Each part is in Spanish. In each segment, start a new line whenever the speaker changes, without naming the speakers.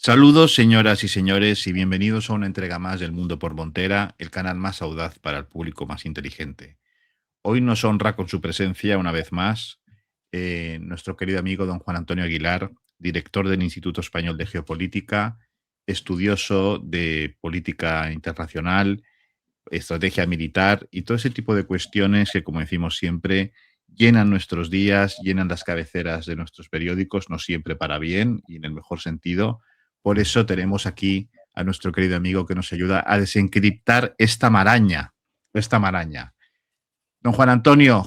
Saludos, señoras y señores, y bienvenidos a una entrega más del Mundo por Montera, el canal más audaz para el público más inteligente. Hoy nos honra con su presencia una vez más nuestro querido amigo don Juan Antonio Aguilar, director del Instituto Español de Geopolítica, estudioso de política internacional, estrategia militar y todo ese tipo de cuestiones que, como decimos siempre, llenan nuestros días, llenan las cabeceras de nuestros periódicos, no siempre para bien y en el mejor sentido. Por eso tenemos aquí a nuestro querido amigo que nos ayuda a desencriptar esta maraña, esta maraña. Don Juan Antonio,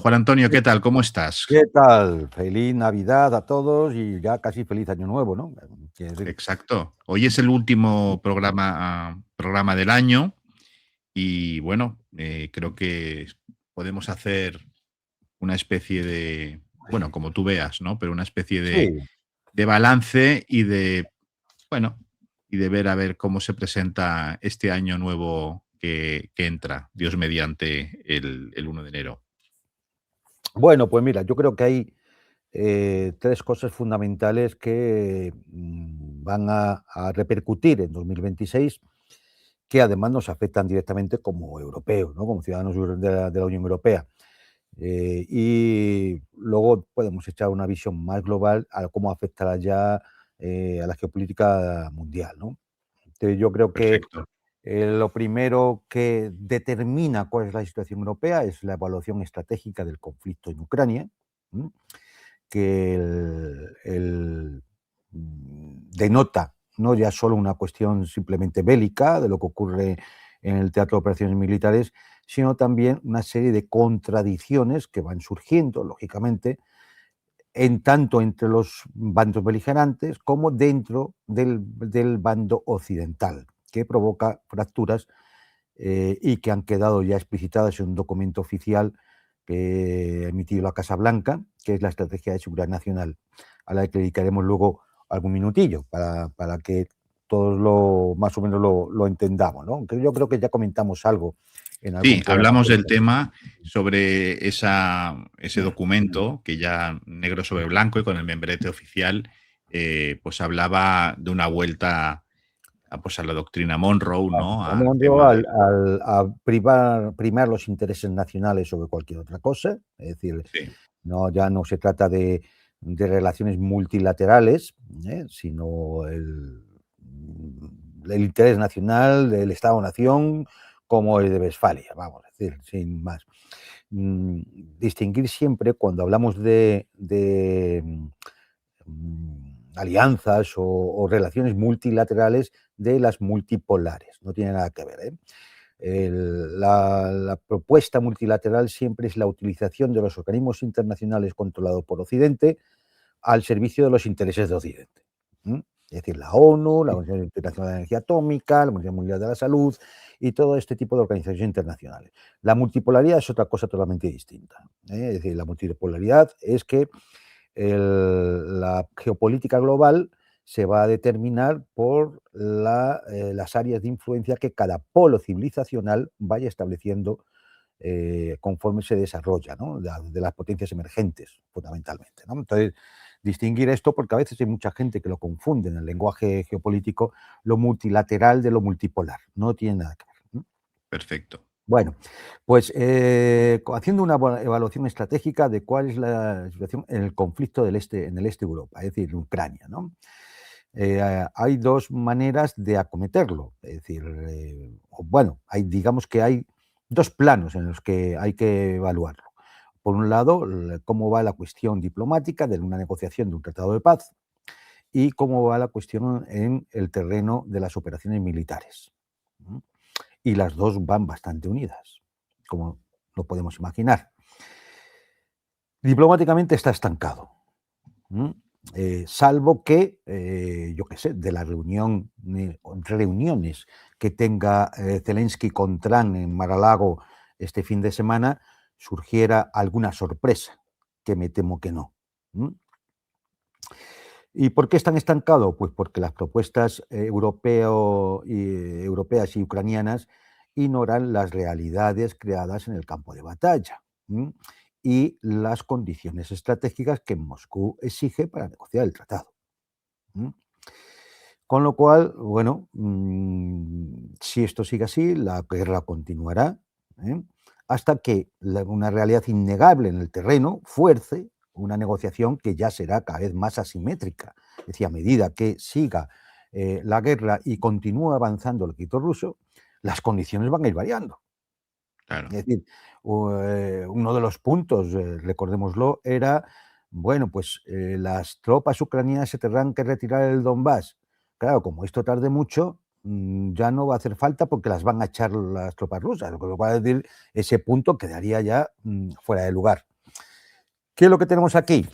¿qué tal? ¿Cómo estás?
¿Qué tal? Feliz Navidad a todos y ya casi feliz Año Nuevo, ¿no? Quiere decir,
Exacto. Hoy es el último programa del año y bueno, creo que podemos hacer una especie de, bueno, como tú veas, ¿no? Pero una especie
sí,
de balance y de, bueno, y de ver a ver cómo se presenta este año nuevo que entra, Dios mediante el 1 de enero.
bueno, pues mira, yo creo que hay tres cosas fundamentales que van a repercutir en 2026, que además nos afectan directamente como europeos, ¿no? Como ciudadanos de la Unión Europea. Y luego podemos echar una visión más global a cómo afectará ya a la geopolítica mundial, ¿no? Entonces, yo creo que
Perfecto.
lo primero que determina cuál es la situación europea es la evaluación estratégica del conflicto en Ucrania, ¿m? Que denota no ya solo una cuestión simplemente bélica de lo que ocurre en el teatro de operaciones militares, sino también una serie de contradicciones que van surgiendo, lógicamente, en tanto entre los bandos beligerantes como dentro del bando occidental, que provoca fracturas y que han quedado ya explicitadas en un documento oficial que ha emitido la Casa Blanca, que es la Estrategia de Seguridad Nacional, a la que dedicaremos luego algún minutillo para que todos más o menos lo entendamos, ¿no? Aunque yo creo que ya comentamos algo en
Sí,
algún programa
hablamos del
anterior.
tema sobre ese documento que ya negro sobre blanco y con el membrete oficial, pues hablaba de una vuelta pues a la doctrina Monroe, ¿no? Al
Monroe
tema del...
a primar los intereses nacionales sobre cualquier otra cosa, es decir,
Sí,
no, ya no se trata de relaciones multilaterales, sino el interés nacional del Estado-nación como el de Westfalia, vamos a decir, sin más. Distinguir siempre cuando hablamos de alianzas o relaciones multilaterales de las multipolares, no tiene nada que ver, ¿eh? La propuesta multilateral siempre es la utilización de los organismos internacionales controlados por Occidente al servicio de los intereses de Occidente. ¿M? Es decir, la ONU, la Organización Internacional de Energía Atómica, la Organización Mundial de la Salud y todo este tipo de organizaciones internacionales. La multipolaridad es otra cosa totalmente distinta, ¿eh? Es decir, la multipolaridad es que la geopolítica global se va a determinar por las áreas de influencia que cada polo civilizacional vaya estableciendo conforme se desarrolla, ¿no? De las potencias emergentes, fundamentalmente, ¿no? Entonces, distinguir esto, porque a veces hay mucha gente que lo confunde en el lenguaje geopolítico, lo multilateral de lo multipolar. No tiene nada que ver, ¿no?
perfecto.
Bueno, pues haciendo una evaluación estratégica de cuál es la situación en el conflicto en el este de Europa, es decir, en Ucrania, ¿no? Hay dos maneras de acometerlo, es decir, bueno, digamos que hay dos planos en los que hay que evaluarlo. Por un lado, cómo va la cuestión diplomática de una negociación de un tratado de paz y cómo va la cuestión en el terreno de las operaciones militares. ¿No? Y las dos van bastante unidas, como lo podemos imaginar. Diplomáticamente está estancado, salvo que, yo qué sé, de la reuniones que tenga Zelensky con Trump en Mar-a-Lago este fin de semana, surgiera alguna sorpresa, que me temo que no. ¿Y por qué están estancados? Pues porque las propuestas europeas y ucranianas ignoran las realidades creadas en el campo de batalla, ¿m? Y las condiciones estratégicas que Moscú exige para negociar el tratado. ¿M? Con lo cual, bueno, si esto sigue así, la guerra continuará, ¿eh? Hasta que una realidad innegable en el terreno fuerce una negociación que ya será cada vez más asimétrica. Es decir, a medida que siga la guerra y continúe avanzando el grito ruso, las condiciones van a ir variando.
Claro,
Es decir, uno de los puntos, recordémoslo, era, bueno, pues las tropas ucranianas se tendrán que retirar del Donbass. Claro, como esto tarde mucho, ya no va a hacer falta porque las van a echar las tropas rusas, con lo cual es decir, ese punto quedaría ya fuera de lugar. ¿Qué es lo que tenemos aquí?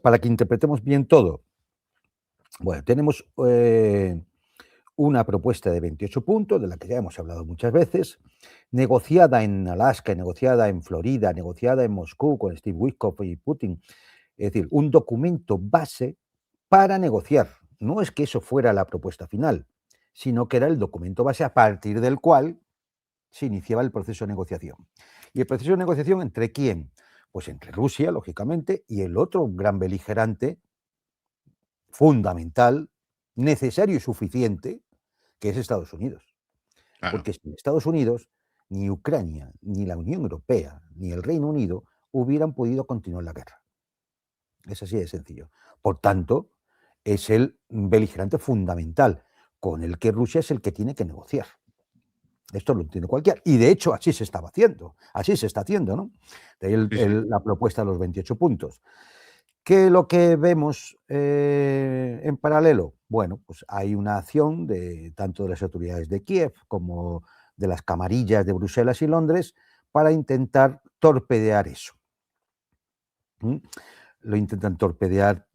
Para que interpretemos bien todo. Bueno, tenemos una propuesta de 28 puntos, de la que ya hemos hablado muchas veces, negociada en Alaska, negociada en Florida, negociada en Moscú con Steve Witkoff y Putin. Es decir, un documento base para negociar. No es que eso fuera la propuesta final, sino que era el documento base a partir del cual se iniciaba el proceso de negociación. ¿Y el proceso de negociación entre quién? Pues entre Rusia, lógicamente, y el otro gran beligerante fundamental, necesario y suficiente, que es Estados Unidos.
claro.
Porque sin Estados Unidos, ni Ucrania, ni la Unión Europea, ni el Reino Unido hubieran podido continuar la guerra. Es así de sencillo. Por tanto, es el beligerante fundamental con el que Rusia es el que tiene que negociar. Esto lo entiende cualquiera. Y de hecho, así se estaba haciendo. Así se está haciendo, ¿no? De ahí
Sí, sí.
la propuesta de los 28 puntos. ¿Qué es lo que vemos en paralelo? Bueno, pues hay una acción de tanto de las autoridades de Kiev como de las camarillas de Bruselas y Londres para intentar torpedear eso. Lo intentan torpedear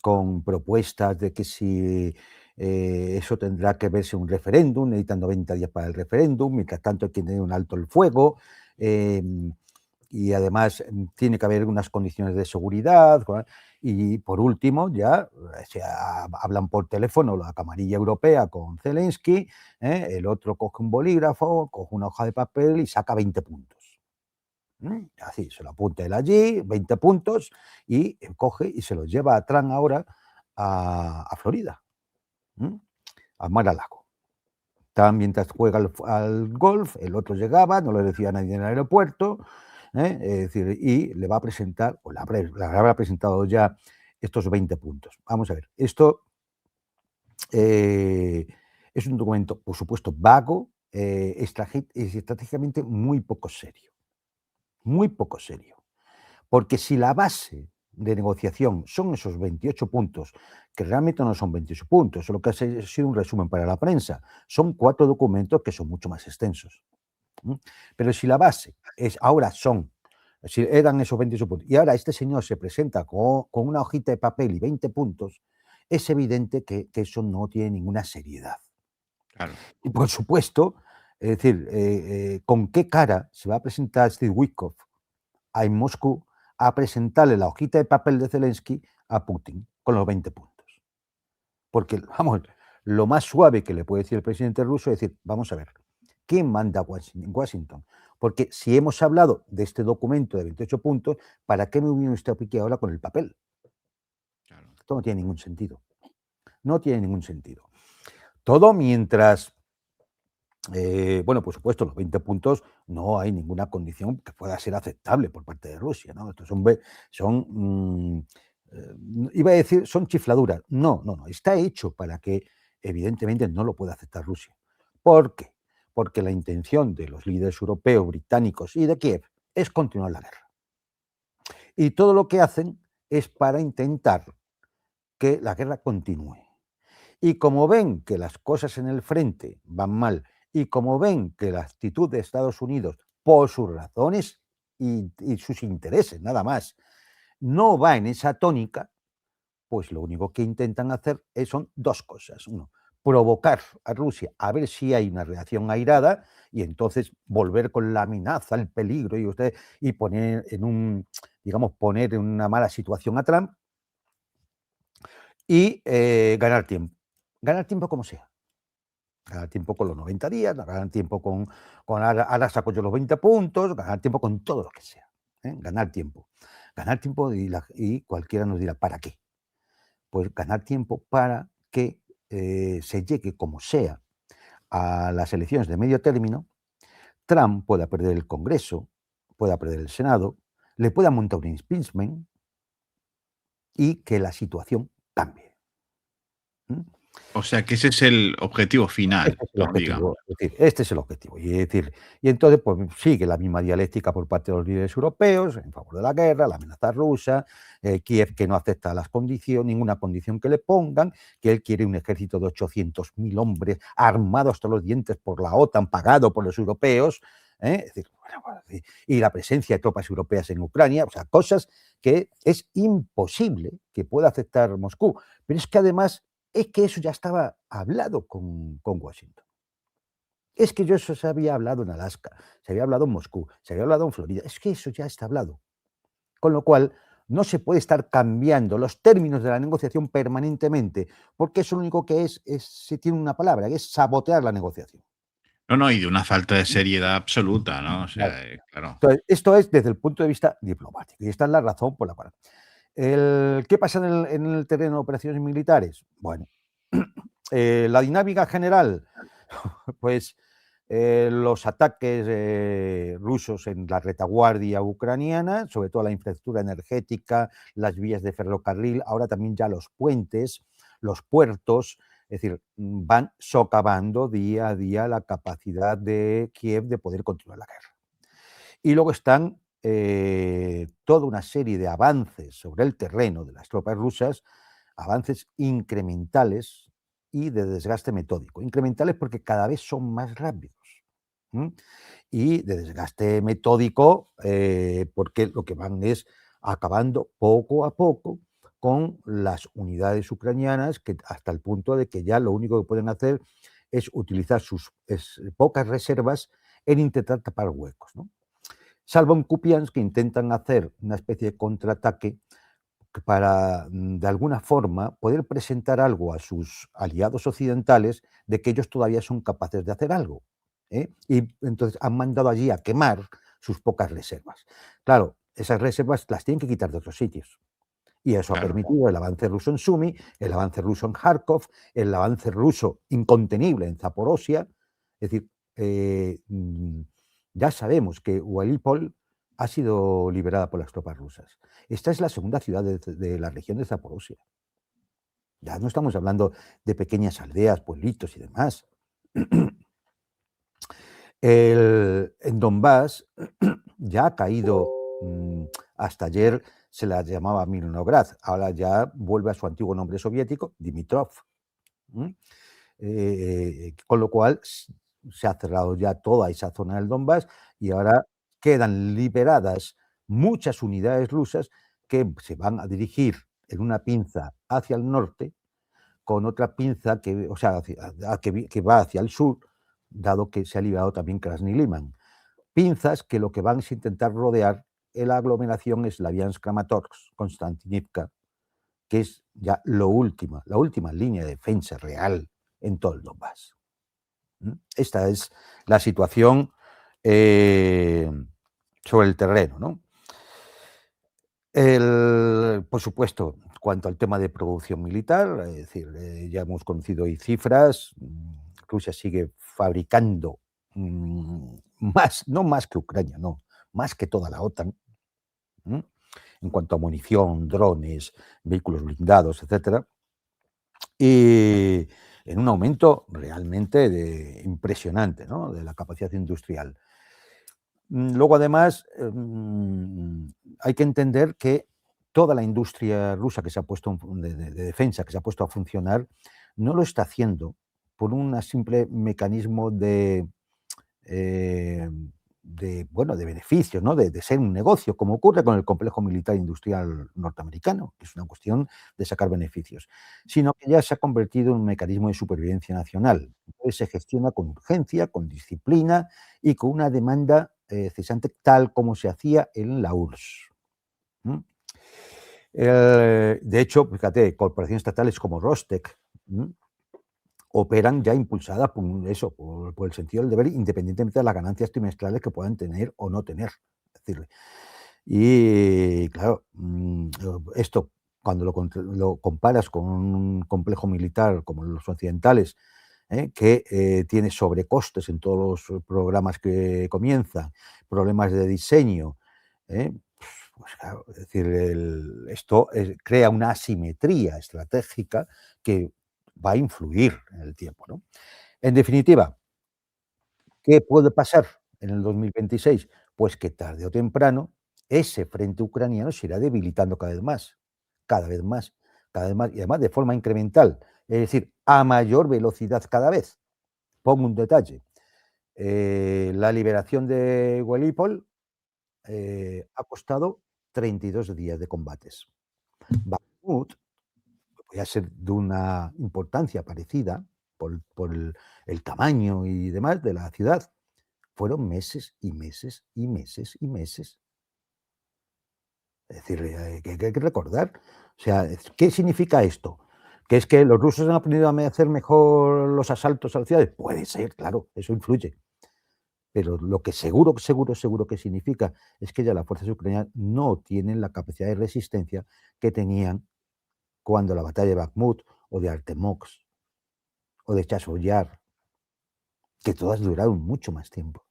con propuestas de que si eso tendrá que verse un referéndum, necesitan 90 días para el referéndum, mientras tanto hay que tener un alto el fuego, y además tiene que haber unas condiciones de seguridad. Y por último, ya hablan por teléfono la camarilla europea con Zelensky, el otro coge un bolígrafo, coge una hoja de papel y saca 20 puntos. Así, se lo apunta él allí, 20 puntos, y coge y se los lleva a Trump ahora a Florida, a Mar-a-Lago. Trump, mientras juega al golf, el otro llegaba, no le decía a nadie en el aeropuerto, es decir, y le va a presentar, o le habrá presentado ya estos 20 puntos. Vamos a ver, esto es un documento, por supuesto, vago, estratégicamente muy poco serio. Muy poco serio. Porque si la base de negociación son esos 28 puntos, que realmente no son 28 puntos, solo que ha sido un resumen para la prensa, son 4 documentos que son mucho más extensos. Pero si la base es, ahora son, si eran esos 28 puntos, y ahora este señor se presenta con una hojita de papel y 20 puntos, es evidente que eso no tiene ninguna seriedad.
Claro,
Y por supuesto, es decir, ¿con qué cara se va a presentar Steve Witkoff en Moscú a presentarle la hojita de papel de Zelensky a Putin con los 20 puntos? Porque, vamos, lo más suave que le puede decir el presidente ruso es decir, vamos a ver, ¿quién manda en Washington? Porque si hemos hablado de este documento de 28 puntos, ¿para qué me viene usted aquí ahora con el papel?
claro.
Esto no tiene ningún sentido. No tiene ningún sentido. Todo mientras bueno, por supuesto, los 20 puntos no hay ninguna condición que pueda ser aceptable por parte de Rusia, ¿no? Estos son iba a decir, son chifladuras. No, no, no. Está hecho para que, evidentemente, no lo pueda aceptar Rusia. ¿Por qué? Porque la intención de los líderes europeos, británicos y de Kiev es continuar la guerra. Y todo lo que hacen es para intentar que la guerra continúe. Y como ven que las cosas en el frente van mal y como ven que la actitud de Estados Unidos, por sus razones y sus intereses nada más, no va en esa tónica, pues lo único que intentan hacer son dos cosas. Uno, provocar a Rusia a ver si hay una reacción airada y entonces volver con la amenaza, el peligro y poner poner en una mala situación a Trump y ganar tiempo. Ganar tiempo como sea. Ganar tiempo con los 90 días, ganar tiempo con ahora saco yo los 20 puntos, ganar tiempo con todo lo que sea. Ganar tiempo. Ganar tiempo y cualquiera nos dirá, ¿para qué? Pues ganar tiempo para que se llegue como sea a las elecciones de medio término, Trump pueda perder el Congreso, pueda perder el Senado, le pueda montar un impeachment y que la situación cambie.
O sea, que ese es el objetivo final,
Este es el
digamos.
objetivo, es decir, este es el objetivo. Y entonces, pues sigue la misma dialéctica por parte de los líderes europeos en favor de la guerra, la amenaza rusa, Kiev que no acepta ninguna condición que le pongan, que él quiere un ejército de 800.000 hombres armados hasta los dientes por la OTAN, pagado por los europeos, es decir, y la presencia de tropas europeas en Ucrania, o sea, cosas que es imposible que pueda aceptar Moscú. Pero es que además es que eso ya estaba hablado con Washington. Es que yo eso se había hablado en Alaska, se había hablado en Moscú, se había hablado en Florida. Es que eso ya está hablado. Con lo cual, no se puede estar cambiando los términos de la negociación permanentemente, porque eso lo único que se tiene una palabra, que es sabotear la negociación.
No, y de una falta de seriedad absoluta, ¿no? O
Claro.
sea, claro.
Entonces, esto es desde el punto de vista diplomático, y esta es la razón por la cual. ¿Qué pasa en el terreno de operaciones militares? Bueno, la dinámica general, pues los ataques rusos en la retaguardia ucraniana, sobre todo la infraestructura energética, las vías de ferrocarril, ahora también ya los puentes, los puertos, es decir, van socavando día a día la capacidad de Kiev de poder continuar la guerra. Y luego están toda una serie de avances sobre el terreno de las tropas rusas, avances incrementales y de desgaste metódico. Incrementales porque cada vez son más rápidos. Y de desgaste metódico porque lo que van es acabando poco a poco con las unidades ucranianas, que hasta el punto de que ya lo único que pueden hacer es utilizar sus pocas reservas en intentar tapar huecos, ¿no? Salvo en Kupiansk, que intentan hacer una especie de contraataque para, de alguna forma, poder presentar algo a sus aliados occidentales de que ellos todavía son capaces de hacer algo. Y entonces han mandado allí a quemar sus pocas reservas. Claro, esas reservas las tienen que quitar de otros sitios. Y eso ha
Claro.
permitido el avance ruso en Sumy, el avance ruso en Kharkov, el avance ruso incontenible en Zaporozhia. Es decir, ya sabemos que Mariupol ha sido liberada por las tropas rusas. Esta es la segunda ciudad de la región de Zaporozhia. Ya no estamos hablando de pequeñas aldeas, pueblitos y demás. En Donbass ya ha caído, hasta ayer se la llamaba Milnograd, ahora ya vuelve a su antiguo nombre soviético, Dimitrov. Con lo cual se ha cerrado ya toda esa zona del Donbass y ahora quedan liberadas muchas unidades rusas que se van a dirigir en una pinza hacia el norte, con otra pinza que, o sea, que va hacia el sur, dado que se ha liberado también Krasny Liman. Pinzas que lo que van es intentar rodear la aglomeración Slaviansk-Kramatorsk, Konstantinivka, que es ya la última línea de defensa real en todo el Donbass. Esta es la situación sobre el terreno, ¿no? Por supuesto, cuanto al tema de producción militar, es decir, ya hemos conocido hoy cifras, Rusia sigue fabricando más, no más que Ucrania, no, más que toda la OTAN, en cuanto a munición, drones, vehículos blindados, etcétera, y en un aumento realmente impresionante, ¿no?, de la capacidad industrial. Luego, además, hay que entender que toda la industria rusa que se ha puesto de defensa, que se ha puesto a funcionar, no lo está haciendo por un simple mecanismo de beneficios, ¿no?, de ser un negocio, como ocurre con el complejo militar industrial norteamericano, que es una cuestión de sacar beneficios, sino que ya se ha convertido en un mecanismo de supervivencia nacional. Entonces se gestiona con urgencia, con disciplina y con una demanda cesante, tal como se hacía en la URSS. De hecho, fíjate, corporaciones estatales como Rostec operan ya impulsadas por el sentido del deber, independientemente de las ganancias trimestrales que puedan tener o no tener. Es decir, y claro, esto cuando lo comparas con un complejo militar como los occidentales, que tiene sobrecostes en todos los programas que comienzan, problemas de diseño, pues claro, es decir, esto crea una asimetría estratégica que va a influir en el tiempo, ¿no? En definitiva, ¿qué puede pasar en el 2026? Pues que tarde o temprano ese frente ucraniano se irá debilitando cada vez más, cada vez más, cada vez más, y además de forma incremental, es decir, a mayor velocidad cada vez. Pongo un detalle. La liberación de Mariupol ha costado 32 días de combates. Bakhmut podía ser de una importancia parecida por el tamaño y demás de la ciudad. Fueron meses y meses y meses y meses. Es decir, que hay que recordar. O sea, ¿qué significa esto? ¿Que es que los rusos han aprendido a hacer mejor los asaltos a las ciudades? Puede ser, claro, eso influye. Pero lo que seguro, seguro, seguro que significa es que ya las fuerzas ucranianas no tienen la capacidad de resistencia que tenían cuando la batalla de Bakhmut o de Artemox o de Chasiv Yar, que todas duraron mucho más tiempo.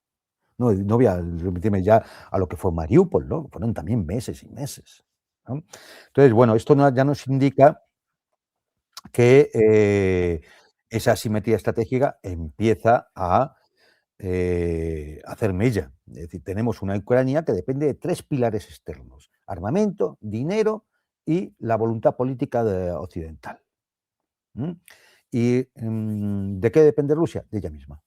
No voy a remitirme ya a lo que fue Mariupol, ¿no? Fueron también meses y meses, ¿no? Entonces, bueno, esto ya nos indica que esa asimetría estratégica empieza a hacer mella. Es decir, tenemos una Ucrania que depende de 3 pilares externos: armamento, dinero y la voluntad política occidental. ¿Y de qué depende Rusia? De ella misma.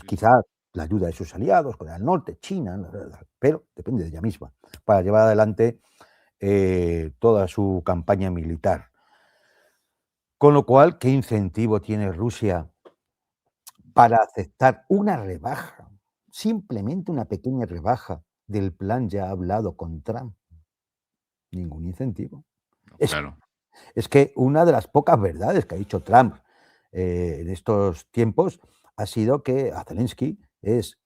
Quizá la ayuda de sus aliados, Corea del Norte, China, pero depende de ella misma para llevar adelante toda su campaña militar. Con lo cual, ¿qué incentivo tiene Rusia para aceptar una rebaja, simplemente una pequeña rebaja del plan ya hablado con Trump? Ningún incentivo.
No,
Es,
claro.
es que una de las pocas verdades que ha dicho Trump en estos tiempos ha sido que a Zelensky es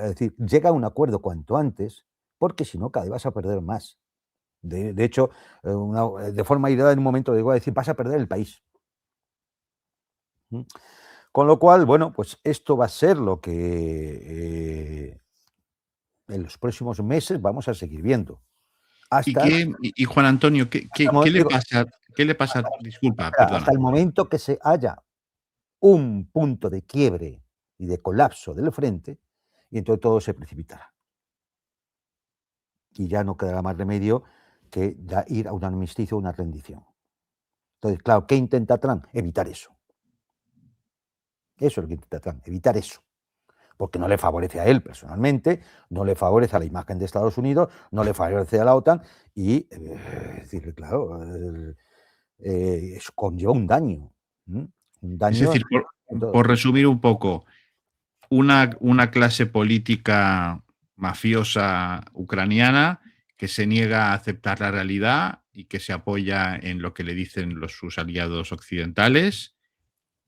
decir, llega a un acuerdo cuanto antes, porque si no, cada vez vas a perder más. De hecho, de forma ideada en un momento le digo a decir, vas a perder el país. Con lo cual, bueno, pues esto va a ser lo que en los próximos meses vamos a seguir viendo. Hasta,
Y Juan Antonio, ¿qué le
digo,
pasa? ¿Qué le pasa? Disculpa,
hasta
perdona.
el momento que se haya un punto de quiebre y de colapso del frente, y entonces todo se precipitará. Y ya no quedará más remedio que ya ir a un armisticio o una rendición. Entonces, claro, ¿qué intenta Trump? Evitar eso. Eso es lo que intenta Trump, evitar eso. Porque no le favorece a él personalmente, no le favorece a la imagen de Estados Unidos, no le favorece a la OTAN y, decir, claro, eso conlleva un daño. Un
Es
daño
decir,
en todo.
por resumir un poco, una clase política mafiosa ucraniana que se niega a aceptar la realidad y que se apoya en lo que le dicen sus aliados occidentales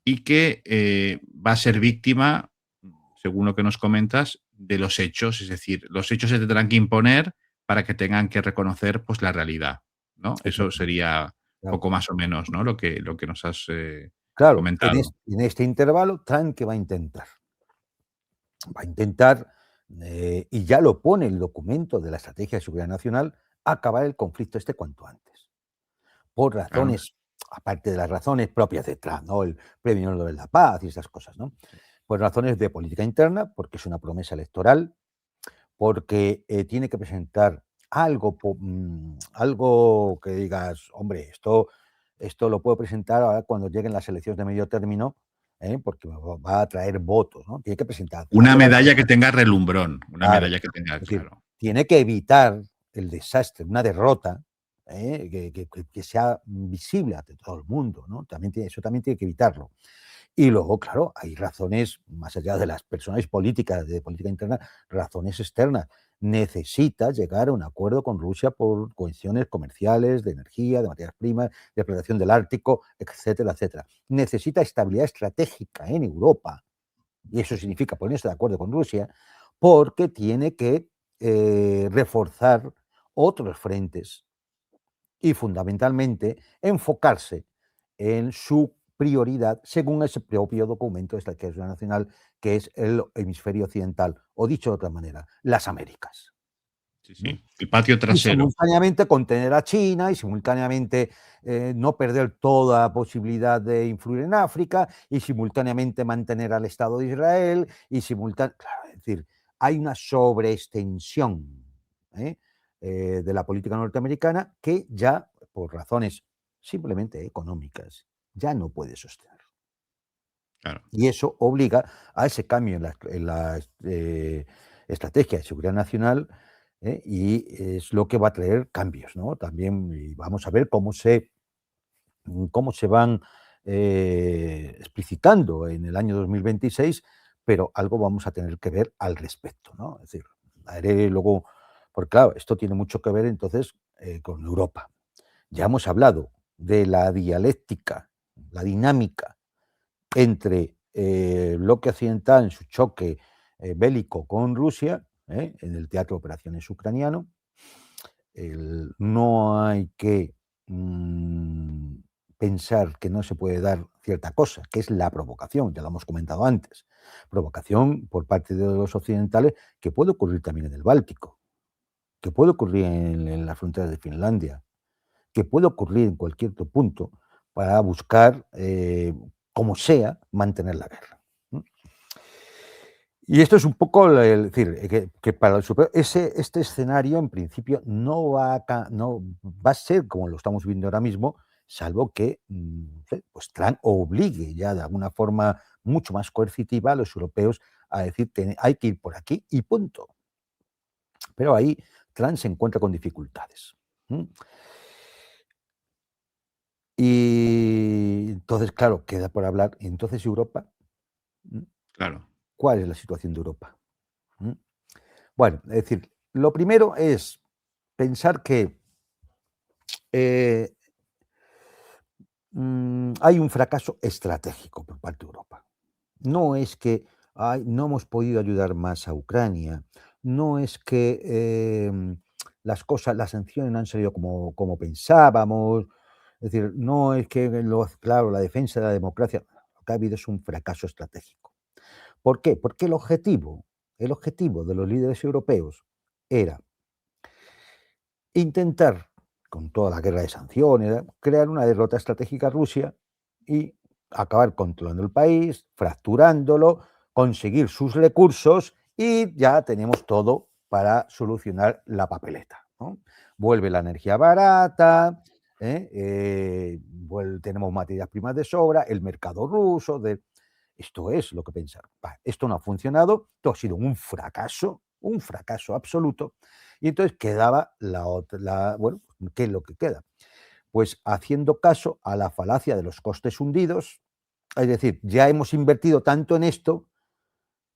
y que va a ser víctima, según lo que nos comentas, de los hechos. Es decir, los hechos se tendrán que imponer para que tengan que reconocer pues, la realidad, ¿no? Eso sería
Claro,
poco más o menos, ¿no? Lo que nos has
claro,
comentado.
en este intervalo, Trump, ¿qué va a intentar? Va a intentar, y ya lo pone el documento de la Estrategia de Seguridad Nacional, acabar el conflicto este cuanto antes. Por
Claro.
razones, aparte de las razones propias de Trump, ¿no? El Premio Nobel de la Paz y esas cosas, ¿no? Por razones de política interna, porque es una promesa electoral, porque tiene que presentar algo que digas, hombre, esto lo puedo presentar ahora cuando lleguen las elecciones de medio término, porque va a traer votos, ¿no? Tiene que presentar
Una
algo.
medalla que tenga relumbrón, una
Claro,
medalla que tenga,
es decir,
claro.
tiene que evitar el desastre, una derrota, que sea visible ante todo el mundo, ¿no? Eso también tiene que evitarlo. Y luego, claro, hay razones, más allá de las personas políticas, de política interna, razones externas. Necesita llegar a un acuerdo con Rusia por cuestiones comerciales, de energía, de materias primas, de explotación del Ártico, etcétera, etcétera. Necesita estabilidad estratégica en Europa, y eso significa ponerse de acuerdo con Rusia, porque tiene que reforzar otros frentes y fundamentalmente enfocarse en su prioridad según ese propio documento de estrategia nacional, que es el hemisferio occidental, o dicho de otra manera, las Américas.
Sí, sí. El patio
Y
trasero.
simultáneamente contener a China y simultáneamente no perder toda posibilidad de influir en África y simultáneamente mantener al Estado de Israel y simultáneamente, claro, es decir, hay una sobreextensión ¿eh? De la política norteamericana que ya, por razones simplemente económicas, ya no puede sostener.
Claro.
Y eso obliga a ese cambio en la estrategia de seguridad nacional y es lo que va a traer cambios, ¿no? También y vamos a ver cómo se van explicitando en el año 2026, pero algo vamos a tener que ver al respecto, ¿no? Es decir, haré luego, porque claro, esto tiene mucho que ver entonces con Europa. Ya hemos hablado de la dialéctica, la dinámica entre el bloque occidental en su choque bélico con Rusia, en el teatro de operaciones ucraniano. No hay que pensar que no se puede dar cierta cosa, que es la provocación, ya lo hemos comentado antes. Provocación por parte de los occidentales que puede ocurrir también en el Báltico, que puede ocurrir en las fronteras de Finlandia, que puede ocurrir en cualquier otro punto para buscar, como sea, mantener la guerra. Y esto es un poco, decir, que para el este escenario en principio no va a ser como lo estamos viendo ahora mismo, salvo que pues Trump obligue ya de alguna forma mucho más coercitiva a los europeos a decir hay que ir por aquí y punto. Pero ahí Trump se encuentra con dificultades. Y entonces, claro, queda por hablar. Entonces, Europa,
Claro.
¿cuál es la situación de Europa? Bueno, es decir, lo primero es pensar que hay un fracaso estratégico por parte de Europa. No es que no hemos podido ayudar más a Ucrania, no es que las sanciones no han salido como pensábamos, es decir, no es que, claro, la defensa de la democracia, lo que ha habido es un fracaso estratégico. ¿Por qué? Porque el objetivo de los líderes europeos era intentar, con toda la guerra de sanciones, crear una derrota estratégica a Rusia y acabar controlando el país, fracturándolo, conseguir sus recursos y ya tenemos todo para solucionar la papeleta, ¿no? Vuelve la energía barata, tenemos materias primas de sobra, el mercado ruso, esto es lo que pensaron. Esto no ha funcionado, esto ha sido un fracaso absoluto. Y entonces quedaba bueno, ¿qué es lo que queda? Pues haciendo caso a la falacia de los costes hundidos, es decir, ya hemos invertido tanto en esto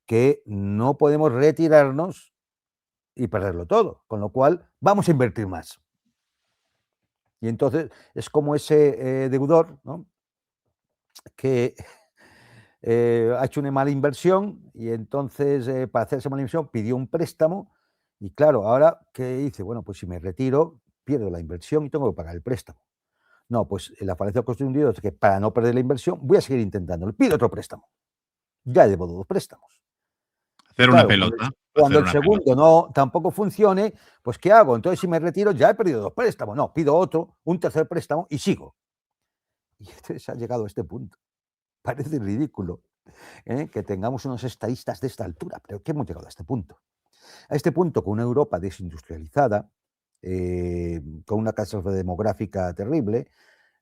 que no podemos retirarnos y perderlo todo, con lo cual vamos a invertir más. Y entonces es como ese deudor, ¿no? Que ha hecho una mala inversión y entonces para hacer esa mala inversión pidió un préstamo y claro, ahora ¿qué dice? Bueno, pues si me retiro, pierdo la inversión y tengo que pagar el préstamo. No, pues la falacia de coste hundido es que para no perder la inversión voy a seguir intentándolo, pido otro préstamo. Ya debo 2 préstamos. Y
Hacer una
claro, cuando el
pelota.
cuando
Hacer
el
una pelota.
segundo no tampoco funcione, pues ¿qué hago? Entonces, si me retiro, ya he perdido 2 préstamos. No, pido otro, un tercer préstamo y sigo. Y entonces ha llegado a este punto. Parece ridículo, que tengamos unos estadistas de esta altura, pero que hemos llegado a este punto. A este punto, con una Europa desindustrializada, con una catástrofe demográfica terrible,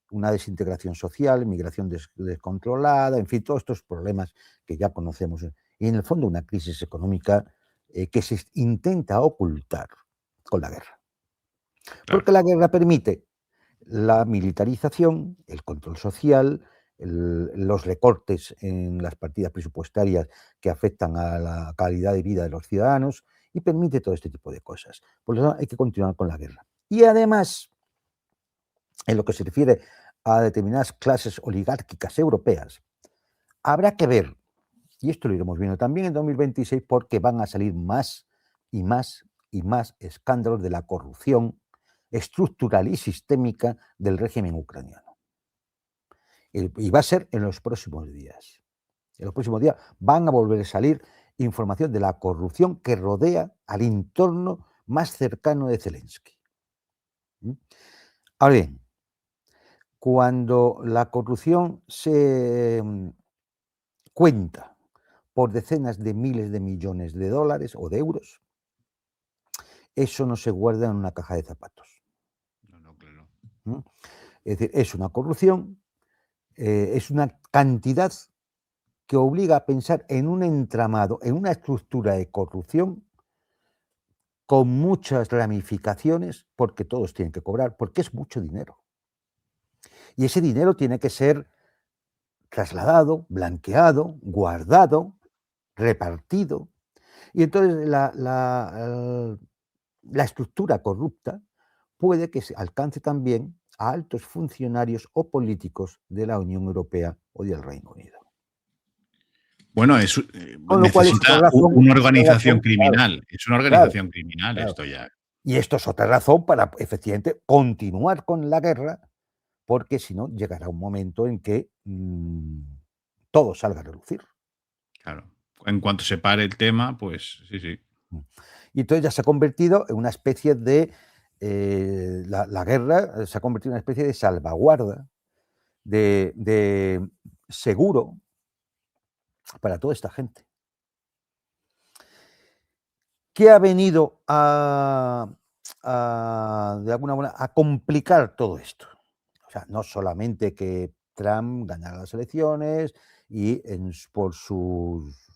una desintegración social, migración descontrolada, en fin, todos estos problemas que ya conocemos. Y en el fondo una crisis económica que se intenta ocultar con la guerra.
Claro.
Porque la guerra permite la militarización, el control social, los recortes en las partidas presupuestarias que afectan a la calidad de vida de los ciudadanos y permite todo este tipo de cosas. Por eso hay que continuar con la guerra. Y además, en lo que se refiere a determinadas clases oligárquicas europeas, habrá que ver, y esto lo iremos viendo también en 2026, porque van a salir más y más y más escándalos de la corrupción estructural y sistémica del régimen ucraniano. Y va a ser en los próximos días. En los próximos días van a volver a salir información de la corrupción que rodea al entorno más cercano de Zelensky. Ahora bien, cuando la corrupción se cuenta por decenas de miles de millones de dólares o de euros, eso no se guarda en una caja de zapatos.
No, claro.
Es decir, es una corrupción, es una cantidad que obliga a pensar en un entramado, en una estructura de corrupción con muchas ramificaciones, porque todos tienen que cobrar, porque es mucho dinero. Y ese dinero tiene que ser trasladado, blanqueado, guardado, repartido. Y entonces la estructura corrupta puede que se alcance también a altos funcionarios o políticos de la Unión Europea o del Reino Unido.
Bueno,
Con lo cual es otra
necesita
razón,
una organización
claro,
criminal. Es una
claro,
organización criminal
claro.
esto ya.
Y esto es otra razón para, efectivamente, continuar con la guerra, porque si no, llegará un momento en que todo salga a relucir.
Claro. En cuanto se pare el tema, pues sí, sí.
Y entonces ya se ha convertido en una especie de, la guerra se ha convertido en una especie de salvaguarda, de seguro para toda esta gente. ¿Qué ha venido de alguna manera, a complicar todo esto? O sea, no solamente que Trump ganara las elecciones y por sus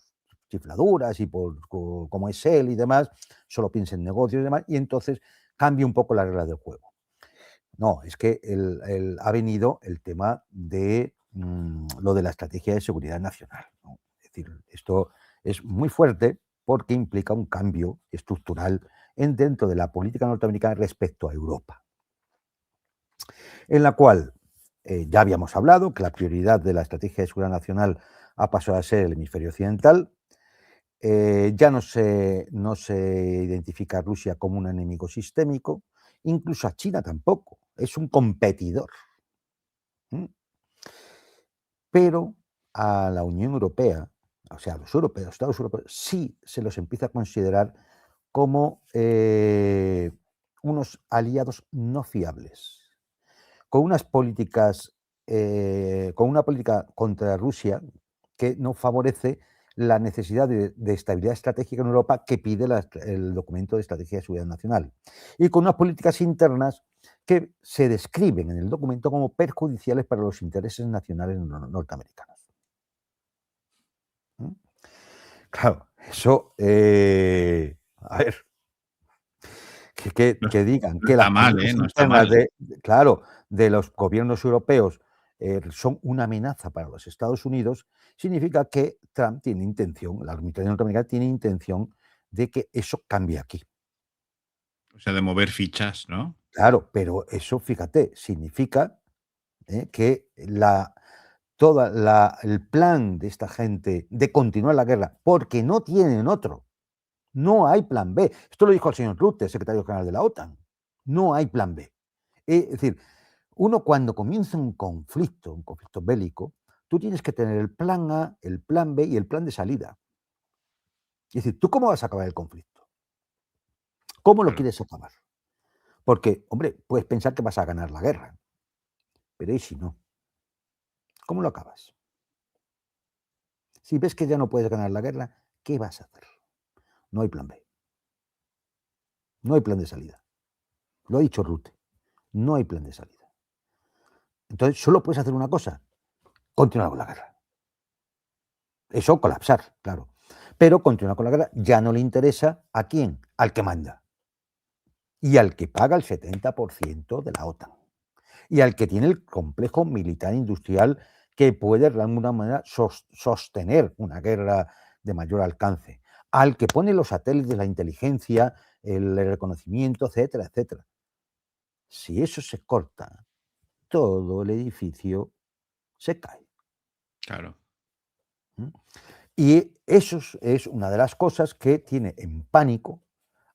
chifladuras y por cómo es él y demás, solo piensa en negocios y demás, y entonces cambia un poco la regla del juego. No, es que ha venido el tema de lo de la estrategia de seguridad nacional, ¿no? Es decir, esto es muy fuerte porque implica un cambio estructural dentro de la política norteamericana respecto a Europa, en la cual ya habíamos hablado que la prioridad de la estrategia de seguridad nacional ha pasado a ser el hemisferio occidental. Ya no se identifica a Rusia como un enemigo sistémico, incluso a China tampoco, es un competidor. Pero a la Unión Europea, o sea, a los europeos, Estados europeos, sí se los empieza a considerar como unos aliados no fiables, con unas políticas, con una política contra Rusia que no favorece la necesidad de estabilidad estratégica en Europa que pide el documento de estrategia de seguridad nacional, y con unas políticas internas que se describen en el documento como perjudiciales para los intereses nacionales norteamericanos. Claro, eso, a ver,
No,
que digan
no
que
está
las
mal,
políticas
no está
internas
mal.
claro, de los gobiernos europeos son una amenaza para los Estados Unidos, significa que Trump tiene intención, la administración norteamericana tiene intención de que eso cambie aquí.
O sea, de mover fichas, ¿no?
Claro, pero eso, fíjate, significa que todo el plan de esta gente de continuar la guerra, porque no tienen otro, no hay plan B. Esto lo dijo el señor Rutte, secretario general de la OTAN. No hay plan B. Es decir, uno cuando comienza un conflicto bélico, tú tienes que tener el plan A, el plan B y el plan de salida. Es decir, ¿tú cómo vas a acabar el conflicto? ¿Cómo lo
Claro.
quieres acabar? Porque, hombre, puedes pensar que vas a ganar la guerra, pero ¿y si no? ¿Cómo lo acabas? Si ves que ya no puedes ganar la guerra, ¿qué vas a hacer? No hay plan B. No hay plan de salida. Lo ha dicho Rutte. No hay plan de salida. Entonces, solo puedes hacer una cosa: continuar con la guerra. Eso, colapsar, claro. Pero continuar con la guerra ya no le interesa ¿a quién? Al que manda. Y al que paga el 70% de la OTAN. Y al que tiene el complejo militar industrial que puede de alguna manera sostener una guerra de mayor alcance. Al que pone los satélites, la inteligencia, el reconocimiento, etcétera, etcétera. Si eso se corta, todo el edificio se cae.
Claro.
Y eso es una de las cosas que tiene en pánico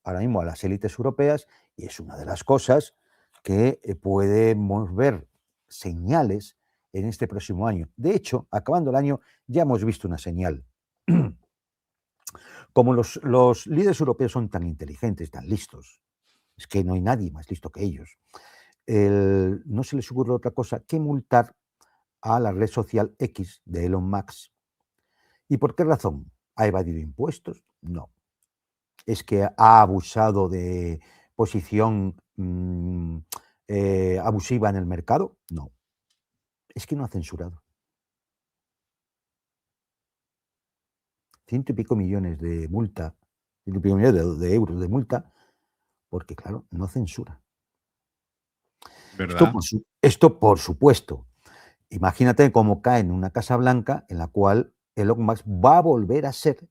ahora mismo a las élites europeas, y es una de las cosas que podemos ver señales en este próximo año. De hecho, acabando el año, ya hemos visto una señal. Como los líderes europeos son tan inteligentes, tan listos, es que no hay nadie más listo que ellos, no se les ocurre otra cosa que multar a la red social X de Elon Musk. ¿Y por qué razón? ¿Ha evadido impuestos? No. ¿Es que ha abusado de posición abusiva en el mercado? No. Es que no ha censurado. 100 y pico millones de multa, 100 y pico millones de euros de multa, porque claro, no censura.
¿Verdad?
Esto por supuesto. Imagínate cómo cae en una Casa Blanca en la cual Elon Musk va a volver a ser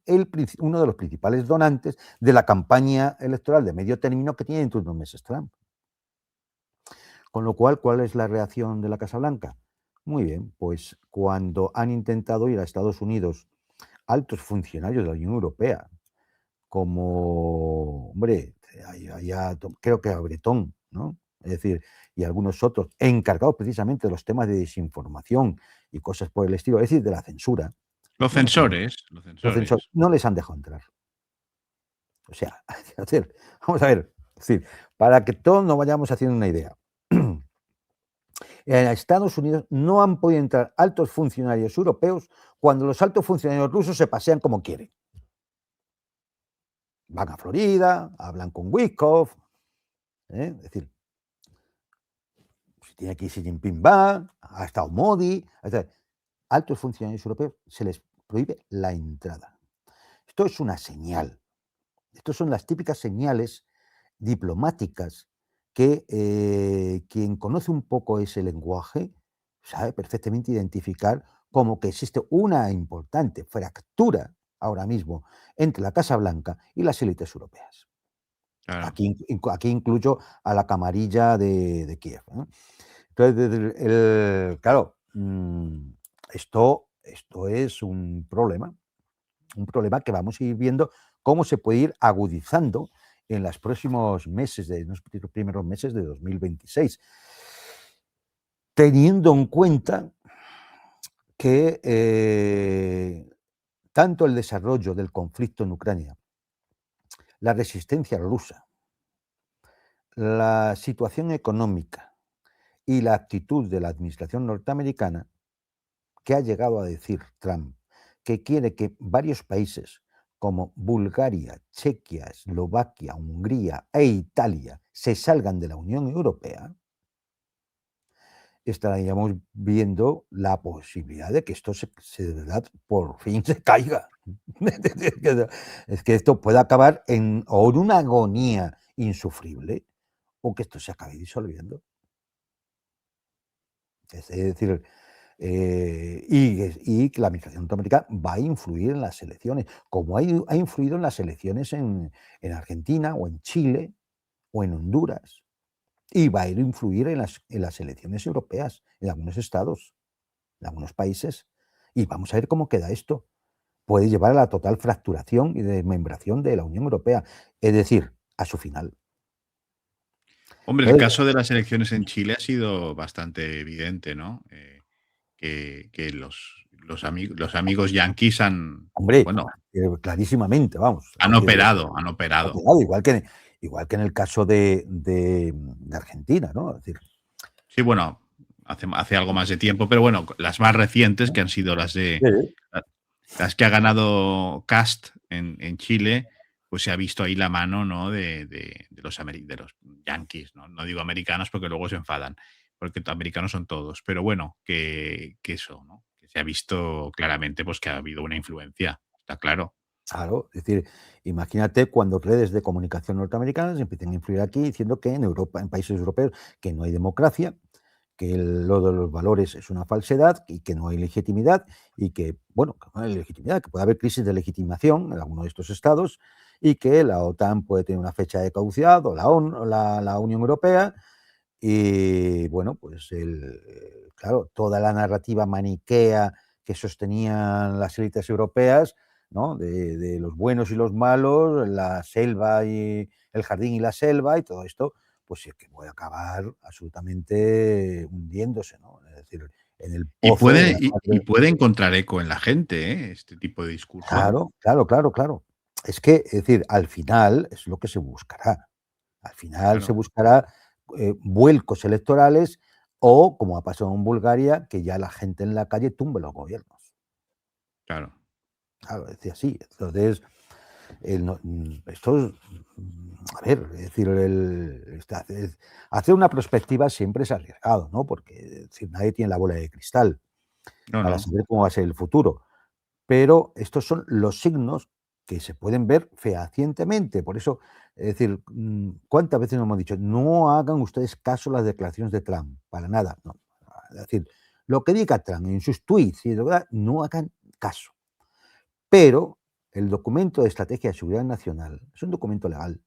uno de los principales donantes de la campaña electoral de medio término que tiene dentro de unos meses Trump. Con lo cual, ¿cuál es la reacción de la Casa Blanca? Muy bien, pues cuando han intentado ir a Estados Unidos altos funcionarios de la Unión Europea, como, hombre, creo que a Bretón, ¿no? Es decir, y algunos otros encargados precisamente de los temas de desinformación y cosas por el estilo, es decir, de la censura,
Los
no les han,
censores, los censores.
no les han dejado entrar. O sea, vamos a ver, es decir, para que todos nos vayamos haciendo una idea. En Estados Unidos no han podido entrar altos funcionarios europeos cuando los altos funcionarios rusos se pasean como quieren. Van a Florida, hablan con Witkoff, es decir, si tiene que ir Xi Jinping va, ha estado Modi, altos funcionarios europeos se les prohíbe la entrada. Esto es una señal. Estas son las típicas señales diplomáticas que quien conoce un poco ese lenguaje sabe perfectamente identificar como que existe una importante fractura ahora mismo entre la Casa Blanca y las élites europeas.
Claro.
Aquí incluyo a la camarilla de Kiev, ¿no? Entonces, claro, esto es un problema que vamos a ir viendo cómo se puede ir agudizando en los próximos meses, los primeros meses de 2026, teniendo en cuenta que tanto el desarrollo del conflicto en Ucrania, la resistencia rusa, la situación económica y la actitud de la administración norteamericana, que ha llegado a decir Trump que quiere que varios países como Bulgaria, Chequia, Eslovaquia, Hungría e Italia se salgan de la Unión Europea, estaríamos viendo la posibilidad de que esto de verdad por fin se caiga. Es que esto puede acabar en una agonía insufrible o que esto se acabe disolviendo. Es decir, y que la administración norteamericana va a influir en las elecciones, como ha influido en las elecciones en Argentina o en Chile o en Honduras, y va a influir en las elecciones europeas, en algunos estados, en algunos países, y vamos a ver cómo queda esto. Puede llevar a la total fracturación y desmembración de la Unión Europea, es decir, a su final.
Hombre, el caso de las elecciones en Chile ha sido bastante evidente, ¿no? Que los amigos yanquis han,
Hombre,
bueno,
clarísimamente, vamos.
han operado, han operado.
Igual que en el caso de Argentina, ¿no? Es decir,
Sí, bueno, hace algo más de tiempo, pero bueno, las más recientes, que han sido las que ha ganado Cast en Chile, pues se ha visto ahí la mano, ¿no? de los yanquis, ¿no? No digo americanos porque luego se enfadan, porque americanos son todos, pero bueno, que eso, ¿no? Que se ha visto claramente pues que ha habido una influencia, está claro.
claro, es decir, imagínate cuando redes de comunicación norteamericanas empiecen a influir aquí diciendo que en Europa, en países europeos, que no hay democracia, que lo de los valores es una falsedad y que no hay legitimidad y que, bueno, que no hay legitimidad, que puede haber crisis de legitimación en alguno de estos estados y que la OTAN puede tener una fecha de caducidad o la Unión Europea y, bueno, pues claro, toda la narrativa maniquea que sostenían las élites europeas, ¿no? De los buenos y los malos, la selva y el jardín y la selva y todo esto, pues es que puede acabar absolutamente hundiéndose, ¿no? Es decir, en el
Y
pozo de
puede,
la
y puede encontrar eco en la gente, este tipo de discurso.
Claro, claro, claro, claro. Es que, es decir, al final es lo que se buscará. Al final se
Claro,
buscará, vuelcos electorales o, como ha pasado en Bulgaria, que ya la gente en la calle tumbe los gobiernos.
claro.
Claro, es decir, así. Entonces, esto es, a ver, es decir, hacer una perspectiva siempre es arriesgado, ¿no? Porque, es decir, nadie tiene la bola de cristal
No,
para
no.
saber cómo va a ser el futuro. Pero estos son los signos que se pueden ver fehacientemente. Por eso, es decir, ¿cuántas veces nos hemos dicho? No hagan ustedes caso a las declaraciones de Trump, para nada. No. Es decir, lo que diga Trump en sus tweets y de verdad, no hagan caso. Pero el documento de estrategia de seguridad nacional es un documento legal.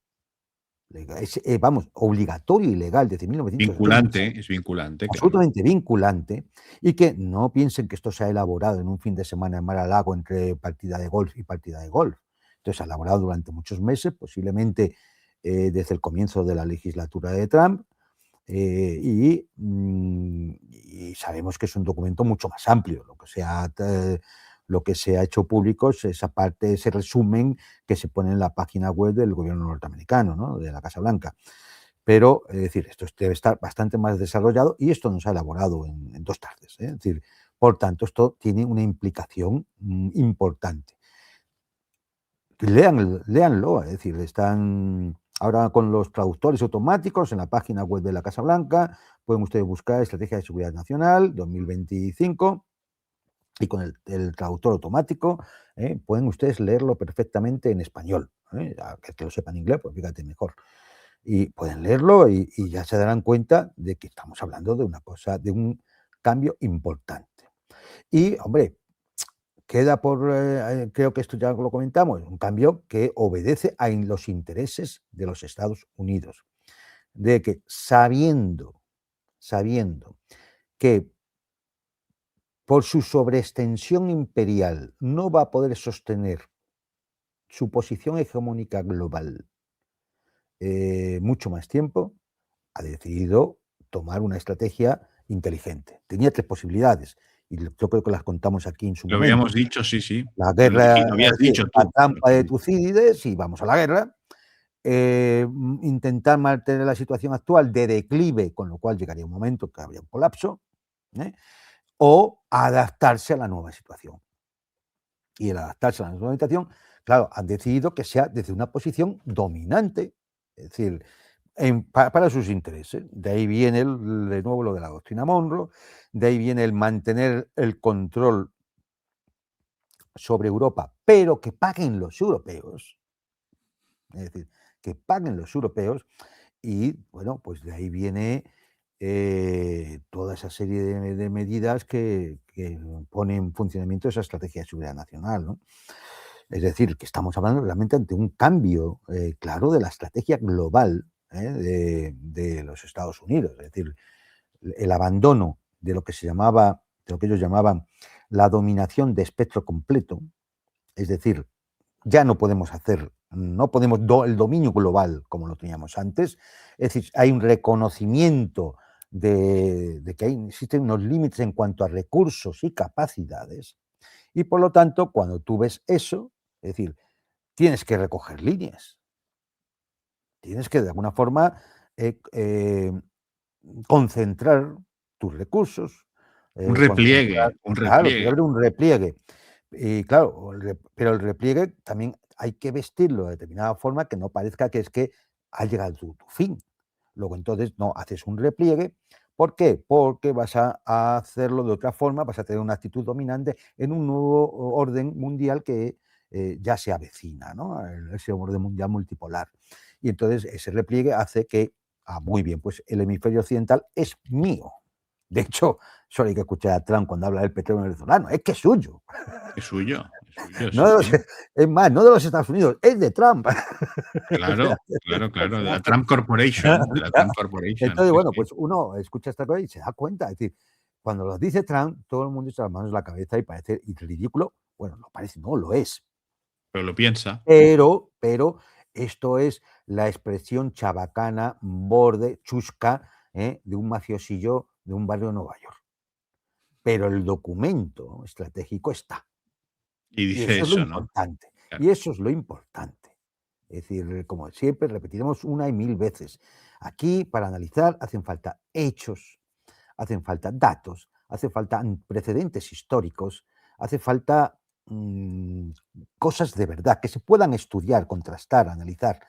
Es, vamos, obligatorio y legal desde 1980.
Es vinculante, claro.
Absolutamente vinculante, y que no piensen que esto se ha elaborado en un fin de semana en Mar-a-Lago entre partida de golf y partida de golf. Esto se ha elaborado durante muchos meses, posiblemente desde el comienzo de la legislatura de Trump, y sabemos que es un documento mucho más amplio. Lo que se ha hecho público es esa parte, ese resumen que se pone en la página web del gobierno norteamericano, ¿no? De la Casa Blanca. Pero, es decir, esto debe estar bastante más desarrollado y esto no se ha elaborado en 2 tardes, ¿eh? Es decir, por tanto, esto tiene una implicación, importante. Léanlo, es decir, están ahora con los traductores automáticos en la página web de la Casa Blanca, pueden ustedes buscar Estrategia de Seguridad Nacional 2025 y con el traductor automático, pueden ustedes leerlo perfectamente en español, que lo sepan inglés, pues fíjate mejor. Y pueden leerlo y ya se darán cuenta de que estamos hablando de una cosa, de un cambio importante. Y, hombre, queda por, creo que esto ya lo comentamos, un cambio que obedece a los intereses de los Estados Unidos, de que sabiendo que por su sobreextensión imperial no va a poder sostener su posición hegemónica global mucho más tiempo, ha decidido tomar una estrategia inteligente. Tenía 3 posibilidades y yo creo que las contamos aquí en su
Lo
momento.
habíamos dicho, sí, sí.
La guerra,
Lo
es
habías
decir,
dicho
la
tú.
trampa de Tucídides y vamos a la guerra. Intentar mantener la situación actual de declive, con lo cual llegaría un momento que habría un colapso, ¿eh? O adaptarse a la nueva situación. Y el adaptarse a la nueva situación, claro, han decidido que sea desde una posición dominante, es decir, para sus intereses. De ahí viene de nuevo lo de la doctrina Monroe, de ahí viene el mantener el control sobre Europa, pero que paguen los europeos, es decir, que paguen los europeos, y bueno, pues de ahí viene toda esa serie de medidas que pone en funcionamiento esa estrategia de seguridad nacional, ¿no? Es decir, que estamos hablando realmente ante un cambio claro de la estrategia global de los Estados Unidos. Es decir, el abandono de lo que se llamaba, de lo que ellos llamaban la dominación de espectro completo, es decir, ya no podemos hacer, no podemos el dominio global como lo teníamos antes, es decir, hay un reconocimiento de que existen unos límites en cuanto a recursos y capacidades, y por lo tanto, cuando tú ves eso, es decir, tienes que recoger líneas, tienes que de alguna forma eh, eh, concentrar tus recursos, concentrar,
Un
claro, tiene que
repliegue.
haber un repliegue. Y claro, pero el repliegue también hay que vestirlo de determinada forma que no parezca que es que ha llegado tu fin. Luego entonces no, haces un repliegue. ¿Por qué? Porque vas a hacerlo de otra forma, vas a tener una actitud dominante en un nuevo orden mundial que ya se avecina, ¿no? Ese orden mundial multipolar. Y entonces ese repliegue hace que, muy bien, pues el hemisferio occidental es mío. De hecho, solo hay que escuchar a Trump cuando habla del petróleo venezolano, es que es suyo.
Es suyo,
No
sí,
de
sí.
es más, no de los Estados Unidos, es de Trump.
Claro, claro, claro. De la Trump Corporation, de la Trump Corporation.
Entonces,
Sí,
bueno,
sí.
pues uno escucha esta cosa y se da cuenta. Es decir, cuando lo dice Trump, todo el mundo echa las manos en la cabeza y parece ridículo. Bueno, no parece, no lo es.
Pero lo piensa.
Pero esto es la expresión chabacana, borde, chusca, de un mafiosillo de un barrio de Nueva York. Pero el documento estratégico está.
Y
Y
dice
eso es lo
eso, ¿no?
importante.
Claro.
Y eso es lo importante. Es decir, como siempre, repetiremos una y mil veces. Aquí, para analizar, hacen falta hechos, hacen falta datos, hace falta precedentes históricos, hace falta cosas de verdad que se puedan estudiar, contrastar, analizar.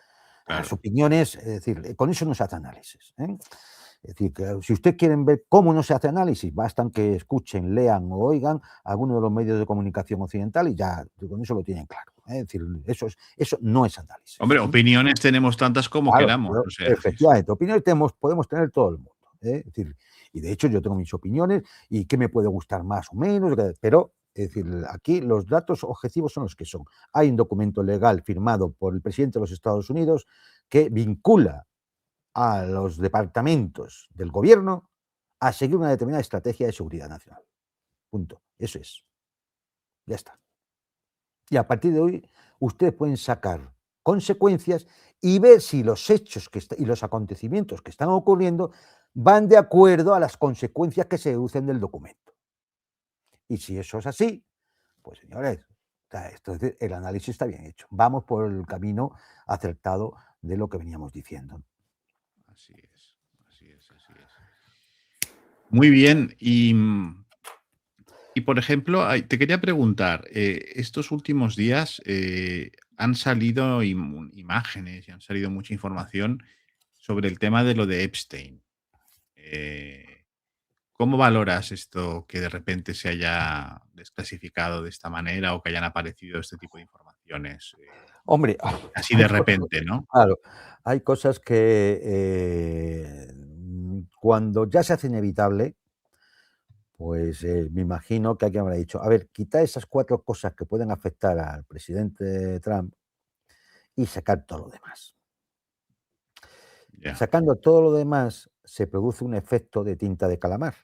Las
Claro.
opiniones, es decir, con eso no se hace análisis. Es decir, que si ustedes quieren ver cómo no se hace análisis, bastan que escuchen, lean o oigan alguno de los medios de comunicación occidental y ya con eso lo tienen claro. Es decir, eso no es análisis.
Hombre, opiniones tenemos tantas como
Claro,
queramos,
pero
o sea, sí, sí.
efectivamente, opiniones podemos tener todo el mundo. Es decir, y de hecho yo tengo mis opiniones y qué me puede gustar más o menos, pero es decir, aquí los datos objetivos son los que son. Hay un documento legal firmado por el presidente de los Estados Unidos que vincula a los departamentos del gobierno a seguir una determinada estrategia de seguridad nacional. Punto. Eso es. Ya está. Y a partir de hoy, ustedes pueden sacar consecuencias y ver si los hechos y los acontecimientos que están ocurriendo van de acuerdo a las consecuencias que se deducen del documento. Y si eso es así, pues señores, entonces el análisis está bien hecho. Vamos por el camino acertado de lo que veníamos diciendo.
Así es, así es, así es. Muy bien. Y por ejemplo, te quería preguntar, estos últimos días han salido imágenes y han salido mucha información sobre el tema de lo de Epstein. Eh, ¿Cómo valoras esto que de repente se haya desclasificado de esta manera o que hayan aparecido este tipo de informaciones
Hombre,
así
hay
de
cosas,
repente, ¿no?
claro, hay cosas que cuando ya se hace inevitable, pues me imagino que alguien habrá dicho, a ver, quita esas 4 cosas que pueden afectar al presidente Trump y sacar todo lo demás.
Ya.
Sacando todo lo demás, se produce un efecto de tinta de calamar.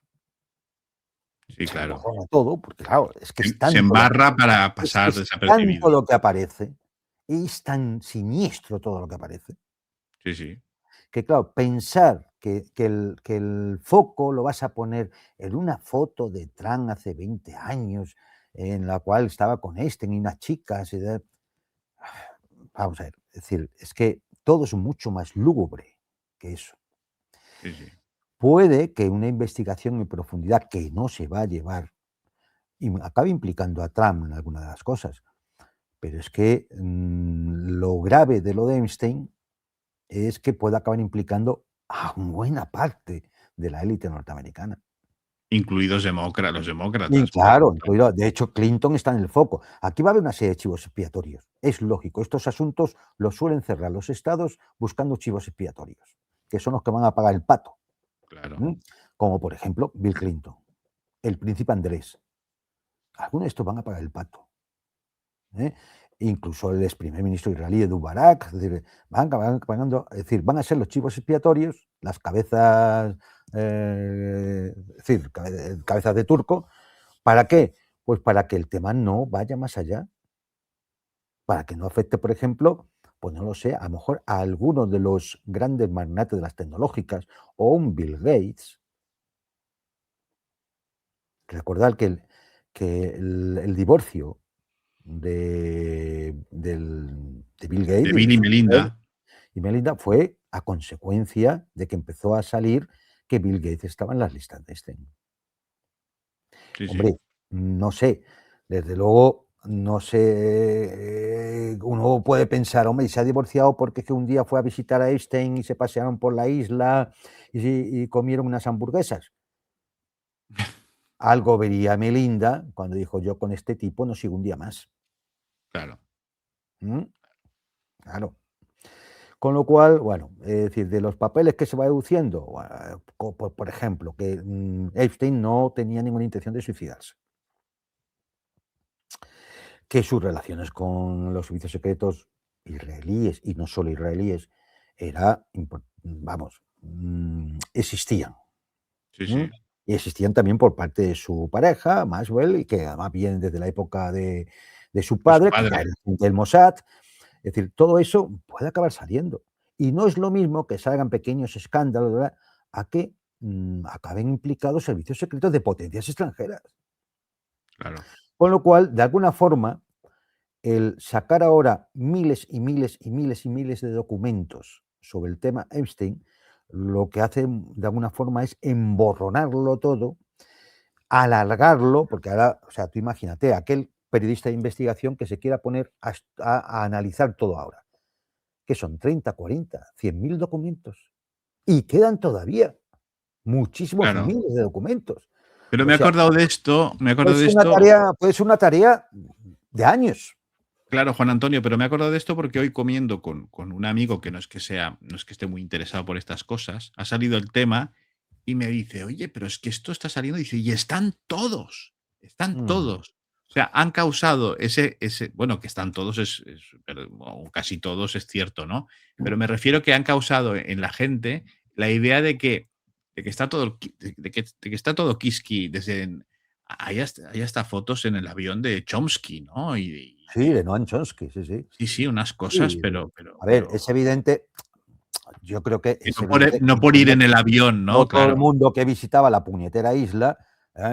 Sí,
Se
claro.
emborrona todo, porque claro, es que
Se embarra para pasar
es tanto
desapercibido.
lo que aparece, y es tan siniestro todo lo que aparece,
Sí, sí.
que claro, pensar que el foco lo vas a poner en una foto de Trump hace 20 años, en la cual estaba con y unas chicas, vamos a ver, es decir, es que todo es mucho más lúgubre que eso.
Sí, sí.
Puede que una investigación en profundidad que no se va a llevar y acabe implicando a Trump en alguna de las cosas, pero es que lo grave de lo de Epstein es que puede acabar implicando a buena parte de la élite norteamericana.
Incluidos los
Y
demócratas, por
claro,
ejemplo.
incluido, de hecho, Clinton está en el foco. Aquí va a haber una serie de chivos expiatorios. Es lógico, estos asuntos los suelen cerrar los estados buscando chivos expiatorios, que son los que van a pagar el pato.
Claro.
Como por ejemplo Bill Clinton, el príncipe Andrés. Algunos de estos van a pagar el pato. Incluso el ex primer ministro israelí Edu Barak, es decir, van pagando, es decir, van a ser los chivos expiatorios, las cabezas, es decir, cabezas de turco. ¿Para qué? Pues para que el tema no vaya más allá, para que no afecte, por ejemplo, pues no lo sé, a lo mejor a algunos de los grandes magnates de las tecnológicas o un Bill Gates. Recordad que el divorcio de Bill Gates
De
y de
Bill y
su mujer
Melinda.
y Melinda fue a consecuencia de que empezó a salir que Bill Gates estaba en las listas de Einstein.
Sí, sí.
Hombre, no sé, desde luego, no sé, uno puede pensar, hombre, y se ha divorciado porque es que un día fue a visitar a Einstein y se pasearon por la isla y comieron unas hamburguesas. Algo vería Melinda cuando dijo, yo con este tipo no sigo un día más.
Claro.
¿Mm? Claro. Con lo cual, bueno, es decir, de los papeles que se va deduciendo, por ejemplo, que Epstein no tenía ninguna intención de suicidarse, que sus relaciones con los servicios secretos israelíes, y no solo israelíes, existían.
Sí,
¿Mm?
sí.
Y existían también por parte de su pareja, Maxwell, y que además viene desde la época de su
De su
padre, que ya
padre.
era agente del Mossad. Es decir, todo eso puede acabar saliendo. Y no es lo mismo que salgan pequeños escándalos, ¿verdad?, a que acaben implicados servicios secretos de potencias extranjeras.
Claro,
Con lo cual, de alguna forma, el sacar ahora miles y miles y miles y miles de documentos sobre el tema Epstein, lo que hace de alguna forma es emborronarlo todo, alargarlo, porque ahora, o sea, tú imagínate, aquel periodista de investigación que se quiera poner a analizar todo ahora, que son 30, 40, 100.000 documentos, y quedan todavía muchísimos
claro.
miles de documentos.
Pero
O
me he
sea,
acordado de esto, me he
puede
acordado de
ser una
esto.
tarea, puede ser una tarea de años.
Claro, Juan Antonio, pero me he acordado de esto porque hoy comiendo con un amigo que no es que esté muy interesado por estas cosas, ha salido el tema y me dice, oye, pero es que esto está saliendo, dice, y están
Mm,
todos. O sea, han causado bueno, que están todos, o casi todos es cierto, ¿no? Pero me refiero que han causado en la gente la idea de que está todo, de que está todo Kiski, hay hasta fotos en el avión de Chomsky, ¿no? Y
sí, de Noam Chomsky, sí, sí.
sí, sí, unas cosas,
Sí,
pero pero
a ver, es
pero
evidente, yo creo que
que
es
no
evidente
no por
que
ir
no,
en el avión,
no
¿no?
todo el
Claro.
mundo que visitaba la puñetera isla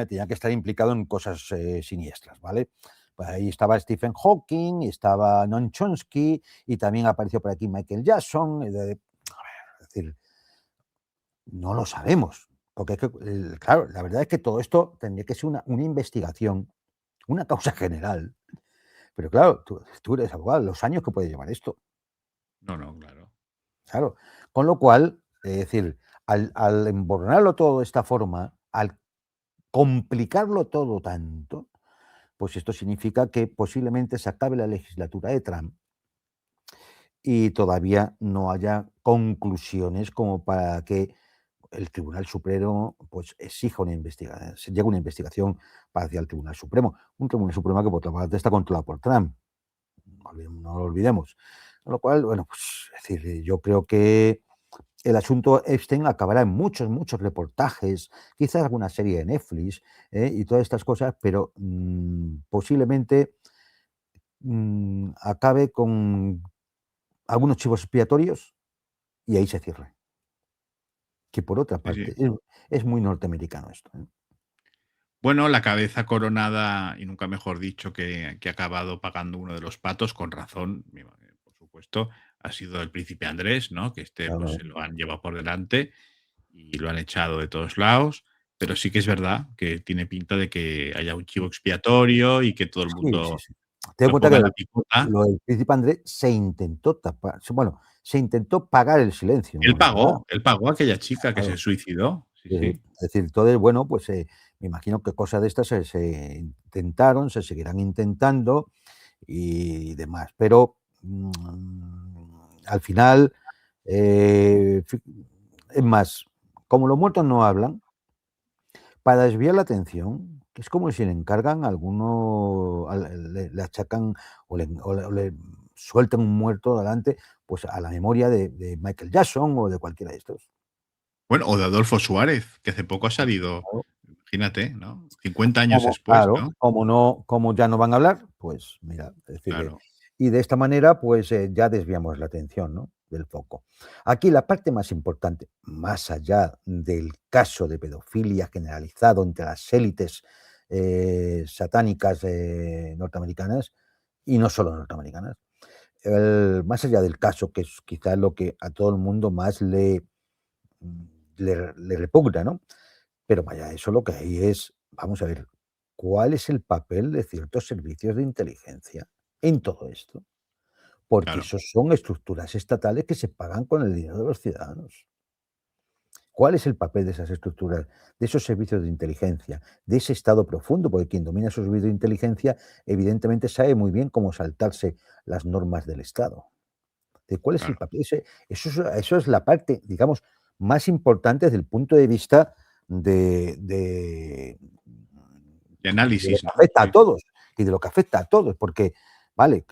tenía que estar implicado en cosas siniestras, ¿vale? Pues ahí estaba Stephen Hawking, estaba Noam Chomsky y también apareció por aquí Michael Jackson. Es decir, no lo sabemos, porque es que, claro, la verdad es que todo esto tendría que ser una investigación, una causa general. Pero claro, tú eres abogado, los años que puede llevar esto.
No, no, claro.
Claro. Con lo cual, es decir, al emborronarlo todo de esta forma, al complicarlo todo tanto, pues esto significa que posiblemente se acabe la legislatura de Trump y todavía no haya conclusiones como para que el Tribunal Supremo pues exija una investigación, se llegue una investigación hacia el Tribunal Supremo. Un Tribunal Supremo que por otra parte está controlado por Trump. No lo olvidemos. Con lo cual, bueno, pues es decir, yo creo que el asunto Epstein acabará en muchos, muchos reportajes, quizás alguna serie de Netflix y todas estas cosas, pero posiblemente acabe con algunos chivos expiatorios y ahí se cierre. Que por otra
Sí, sí.
parte, es muy norteamericano esto.
Bueno, la cabeza coronada, y nunca mejor dicho, que ha acabado pagando uno de los patos, con razón, por supuesto, ha sido el príncipe Andrés, ¿no? Que pues,
Claro.
se lo han llevado por delante y lo han echado de todos lados, pero sí que es verdad que tiene pinta de que haya un chivo expiatorio y que todo el
Sí, sí,
mundo
sí. Ten en
lo
cuenta
ponga
que
en la picota.
lo del príncipe Andrés se intentó tapar, bueno, se intentó pagar el silencio en un momento dado.
Él pagó a aquella chica que se
Claro.
suicidó. Sí, sí,
Es decir, entonces, bueno, pues, me imagino que cosas de estas se intentaron, se seguirán intentando y demás, pero, al final, fi es más, como los muertos no hablan, para desviar la atención, es como si le encargan a alguno, le achacan o le sueltan un muerto delante, pues, a la memoria de Michael Jackson o de cualquiera de estos.
bueno, o de Adolfo Suárez, que hace poco ha salido,
Claro.
imagínate, ¿no? 50 años
Como
después,
claro,
¿no?
como ya no van a hablar, pues mira, es decir,
Claro,
y de esta manera, pues, ya desviamos la atención, ¿no?, del foco. Aquí la parte más importante, más allá del caso de pedofilia generalizado entre las élites, satánicas, norteamericanas, y no solo norteamericanas, más allá del caso, que es quizás lo que a todo el mundo más mm, le repugna, ¿no? Pero vaya, eso lo que hay es, vamos a ver, ¿cuál es el papel de ciertos servicios de inteligencia en todo esto? Porque
claro,
esos son estructuras estatales que se pagan con el dinero de los ciudadanos. ¿Cuál es el papel de esas estructuras, de esos servicios de inteligencia, de ese Estado profundo? Porque quien domina esos servicios de inteligencia, evidentemente sabe muy bien cómo saltarse las normas del Estado. ¿De cuál es el
claro.
papel? Eso es la parte, digamos, más importante desde el punto de vista
De
de lo
análisis,
que
¿no?
afecta a
Sí, sí.
todos, y de lo que afecta a todos, porque, vale,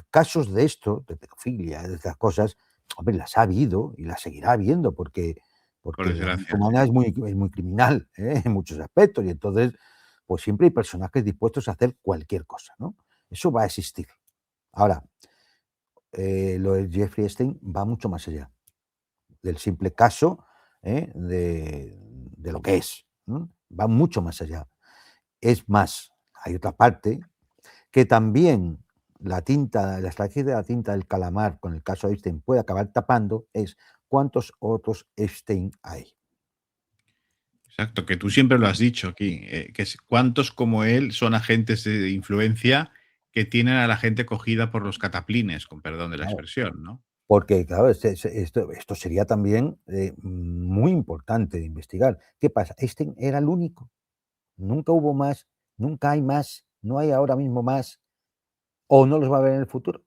casos de esto, de pedofilia, de estas cosas, hombre, las ha habido y las seguirá habiendo,
Por
porque la mente
desgracia,
humana
sí.
es muy criminal, en muchos aspectos, y entonces, pues siempre hay personajes dispuestos a hacer cualquier cosa, ¿no? Eso va a existir. Ahora, lo de Jeffrey Epstein va mucho más allá. del simple caso de lo que es. Va mucho más allá. Es más, hay otra parte que también la estrategia de la tinta del calamar con el caso de Epstein puede acabar tapando, es cuántos otros Epstein hay.
Exacto, que tú siempre lo has dicho aquí, cuántos como él son agentes de influencia que tienen a la gente cogida por los cataplines, con perdón de la
Claro,
expresión, ¿no?
porque, claro, esto sería también muy importante de investigar. ¿Qué pasa? Epstein era el único. Nunca hubo más, nunca hay más, no hay ahora mismo más, o no los va a haber en el futuro.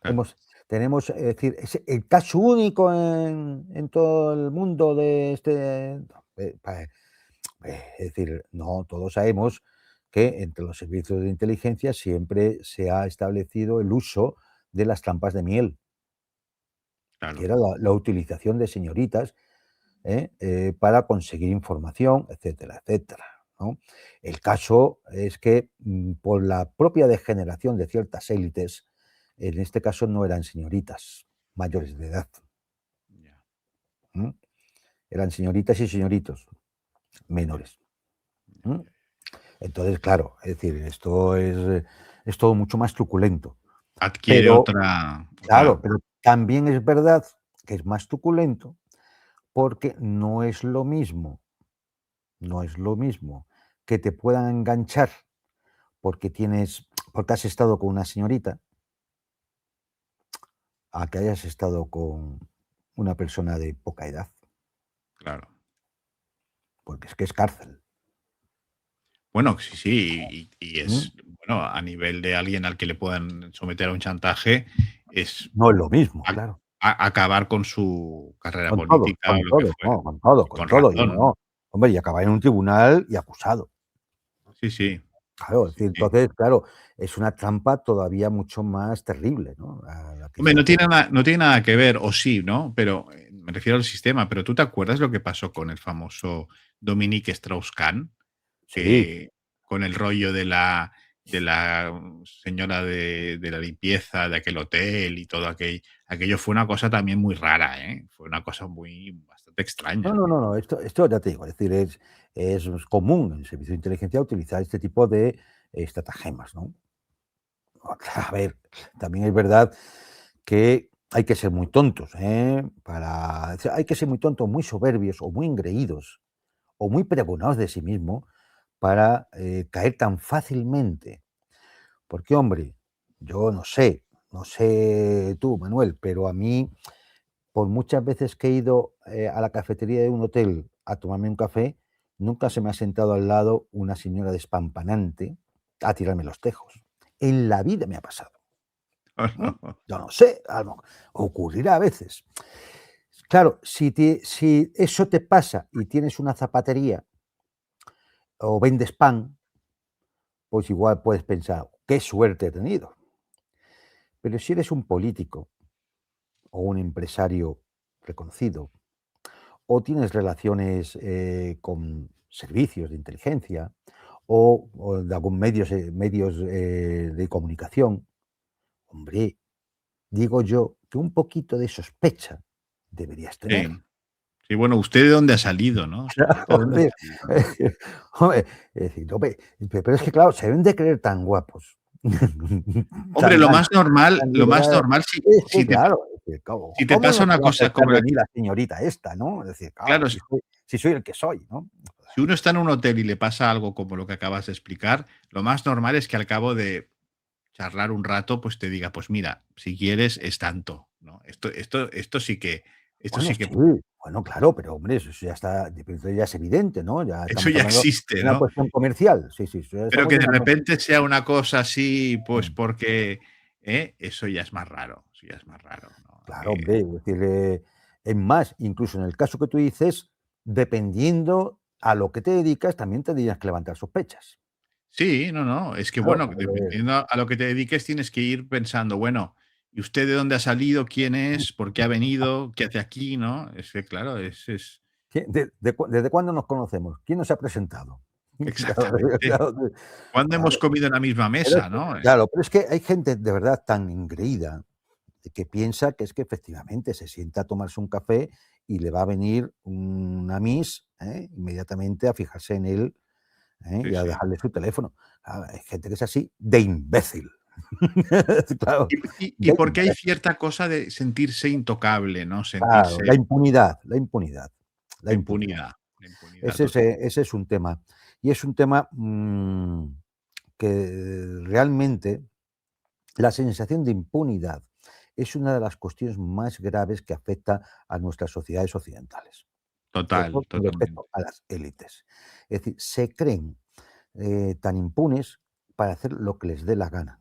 Claro,
Tenemos, es decir, es el caso único en todo el mundo de es decir, no, todos sabemos que entre los servicios de inteligencia siempre se ha establecido el uso de las trampas de miel, que
claro.
era la utilización de señoritas para conseguir información, etcétera, etcétera, ¿no? El caso es que por la propia degeneración de ciertas élites, en este caso no eran señoritas mayores de edad,
Ya.
¿m? Eran señoritas y señoritos menores. ¿M? Entonces, claro, es decir, esto es todo mucho más truculento.
Adquiere
Pero,
otra
claro, pero también es verdad que es más truculento porque no es lo mismo que te puedan enganchar porque has estado con una señorita, a que hayas estado con una persona de poca edad,
claro.
porque es que es cárcel.
Bueno, sí, sí, y
¿M?
es, bueno, a nivel de alguien al que le puedan someter a un chantaje, es
No es lo mismo,
a
claro.
acabar con su carrera
Con todo,
política o
con
lo que
todo,
fuere.
no, con todo,
Y
con
con
todo. Y
razón.
no, hombre, y acabar en un tribunal y acusado.
Sí, sí,
Claro, es
sí,
decir,
sí.
entonces, claro, es una trampa todavía mucho más terrible, ¿no? A la que
Hombre,
se puede.
no tiene nada que ver, o sí, ¿no? Pero, me refiero al sistema, pero, ¿tú te acuerdas lo que pasó con el famoso Dominique Strauss-Kahn?
Sí.
Que con el rollo de la señora de la limpieza de aquel hotel y todo aquello fue una cosa también muy rara, ¿eh? Fue una cosa bastante
No,
extraña.
no, no, no, esto ya te digo, es decir, es común en el servicio de inteligencia utilizar este tipo de estratagemas, ¿no? A ver, también es verdad que hay que ser muy tontos, o sea, hay que ser muy tontos, muy soberbios o muy engreídos o muy pregonados de sí mismo para caer tan fácilmente. Porque, hombre, yo no sé tú, Manuel, pero a mí, por muchas veces que he ido a la cafetería de un hotel a tomarme un café, nunca se me ha sentado al lado una señora despampanante a tirarme los tejos. En la vida me ha pasado. Yo no sé, ocurrirá a veces. Claro, si eso te pasa y tienes una zapatería o vendes pan, pues igual puedes pensar, qué suerte he tenido. Pero si eres un político o un empresario reconocido, o tienes relaciones con servicios de inteligencia, o de algún medios de comunicación, hombre, digo yo que un poquito de sospecha deberías tener.
Sí. Sí, bueno, ¿usted de dónde ha salido, no? O sea, ¿usted de dónde ha
Hombre,
salido?
hombre, es decir, hombre, pero es que claro, se deben de creer tan guapos,
Hombre,
tan
lo
tan
más
liberales.
normal
Es que claro, es decir,
si te
¿cómo
pasa
no se
una
va a
cosa
acercar
como
de
la
mí
que
la señorita esta, no? Es decir, claro,
claro,
si soy el que soy, ¿no?
si uno está en un hotel y le pasa algo como lo que acabas de explicar, lo más normal es que al cabo de charlar un rato, pues te diga, pues mira, si quieres es tanto, ¿no? Esto
Bueno,
sí
sí,
que
bueno, claro, pero hombre, eso ya está, eso ya es evidente, ¿no? Ya
eso
estamos
ya
hablando
existe,
de una
¿no?
cuestión comercial. Sí, sí, ya
Pero
estamos
que
de
de
una cuestión.
repente sea una cosa así, pues porque, eso ya es más raro, eso ya es más raro, ¿no?
Claro, hombre, es decir, es más, incluso en el caso que tú dices, dependiendo a lo que te dedicas, también tendrías que levantar sospechas.
Sí, no, no, es que
Claro,
bueno, dependiendo a lo que te dediques, tienes que ir pensando, bueno, ¿y usted de dónde ha salido? ¿Quién es? ¿Por qué ha venido? ¿Qué hace aquí? ¿No? Es que claro, es
¿desde cuándo nos conocemos? ¿Quién nos ha presentado? Claro,
exactamente.
claro,
¿Cuándo hemos
claro,
comido en la misma
pero es
mesa,
que
no?
claro, pero es que hay gente de verdad tan engreída, que piensa que es que efectivamente se sienta a tomarse un café y le va a venir una miss inmediatamente a fijarse en él
Sí,
y a
sí.
dejarle su teléfono. Hay gente que es así de imbécil. Claro,
Y
de
porque hay
imbécil.
cierta cosa de sentirse intocable, ¿no?
Claro,
Sentirse
la impunidad, la impunidad, la
la
impunidad.
impunidad, la impunidad total.
Ese es un tema. Y es un tema que realmente la sensación de impunidad es una de las cuestiones más graves que afecta a nuestras sociedades occidentales, sobre todo
Total,
con
totalmente.
respecto a las élites. Es decir, se creen tan impunes para hacer lo que les dé la gana.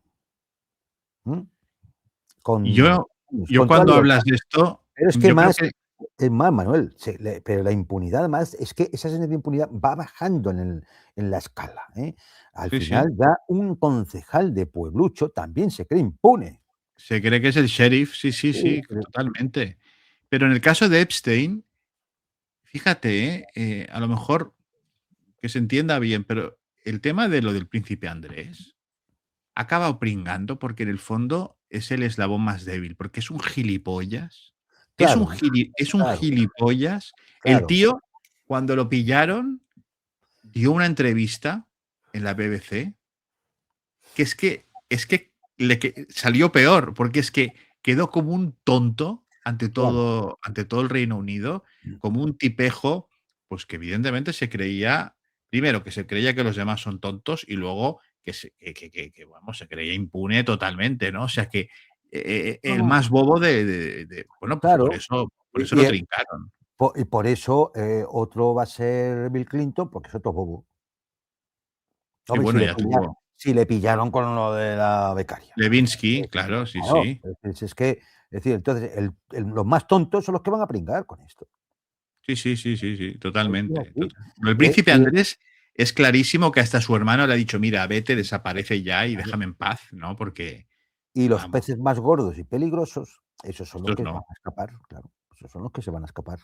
¿M?
Y
Con,
yo
con toda
cuando
libertad.
hablas de esto,
Pero es que
yo creo
más,
que
es más, Manuel, pero la impunidad más, es que esa sensación de impunidad va bajando en la escala. Al
sí, sí,
final ya un concejal de pueblucho también se cree impune.
se cree que es el sheriff, sí, sí,
Sí,
sí, totalmente. Pero en el caso de Epstein, fíjate, a lo mejor que se entienda bien, pero el tema de lo del príncipe Andrés ha acabado pringando porque en el fondo es el eslabón más débil, porque es un gilipollas.
claro,
Es un
claro,
gilipollas. El
claro.
tío, cuando lo pillaron, dio una entrevista en la BBC que salió peor, porque es que quedó como un tonto
Claro.
ante todo el Reino Unido, como un tipejo, pues que evidentemente se creía, primero que se creía que los demás son tontos y luego vamos, se creía impune totalmente, ¿no? O sea que
No,
el
no,
más bobo bueno, pues
claro.
por eso
Y,
lo
y, eh,
trincaron.
y por eso otro va a ser Bill Clinton, porque es otro bobo.
Sí,
Hombre,
bueno, ya tuvo
si le pillaron con lo de la becaria.
Levinsky, claro, sí,
Claro,
sí.
es que, es decir, entonces los más tontos son los que van a pringar con esto.
Sí, sí, sí, sí, sí,
Es
totalmente.
así.
El príncipe Andrés es clarísimo que hasta su hermano le ha dicho: "Mira, vete, desaparece ya y déjame en paz", ¿no? Porque,
Y los
vamos,
peces más gordos y peligrosos, esos son los
estos
que van
no.
a escapar, claro, esos son los que se van a escapar.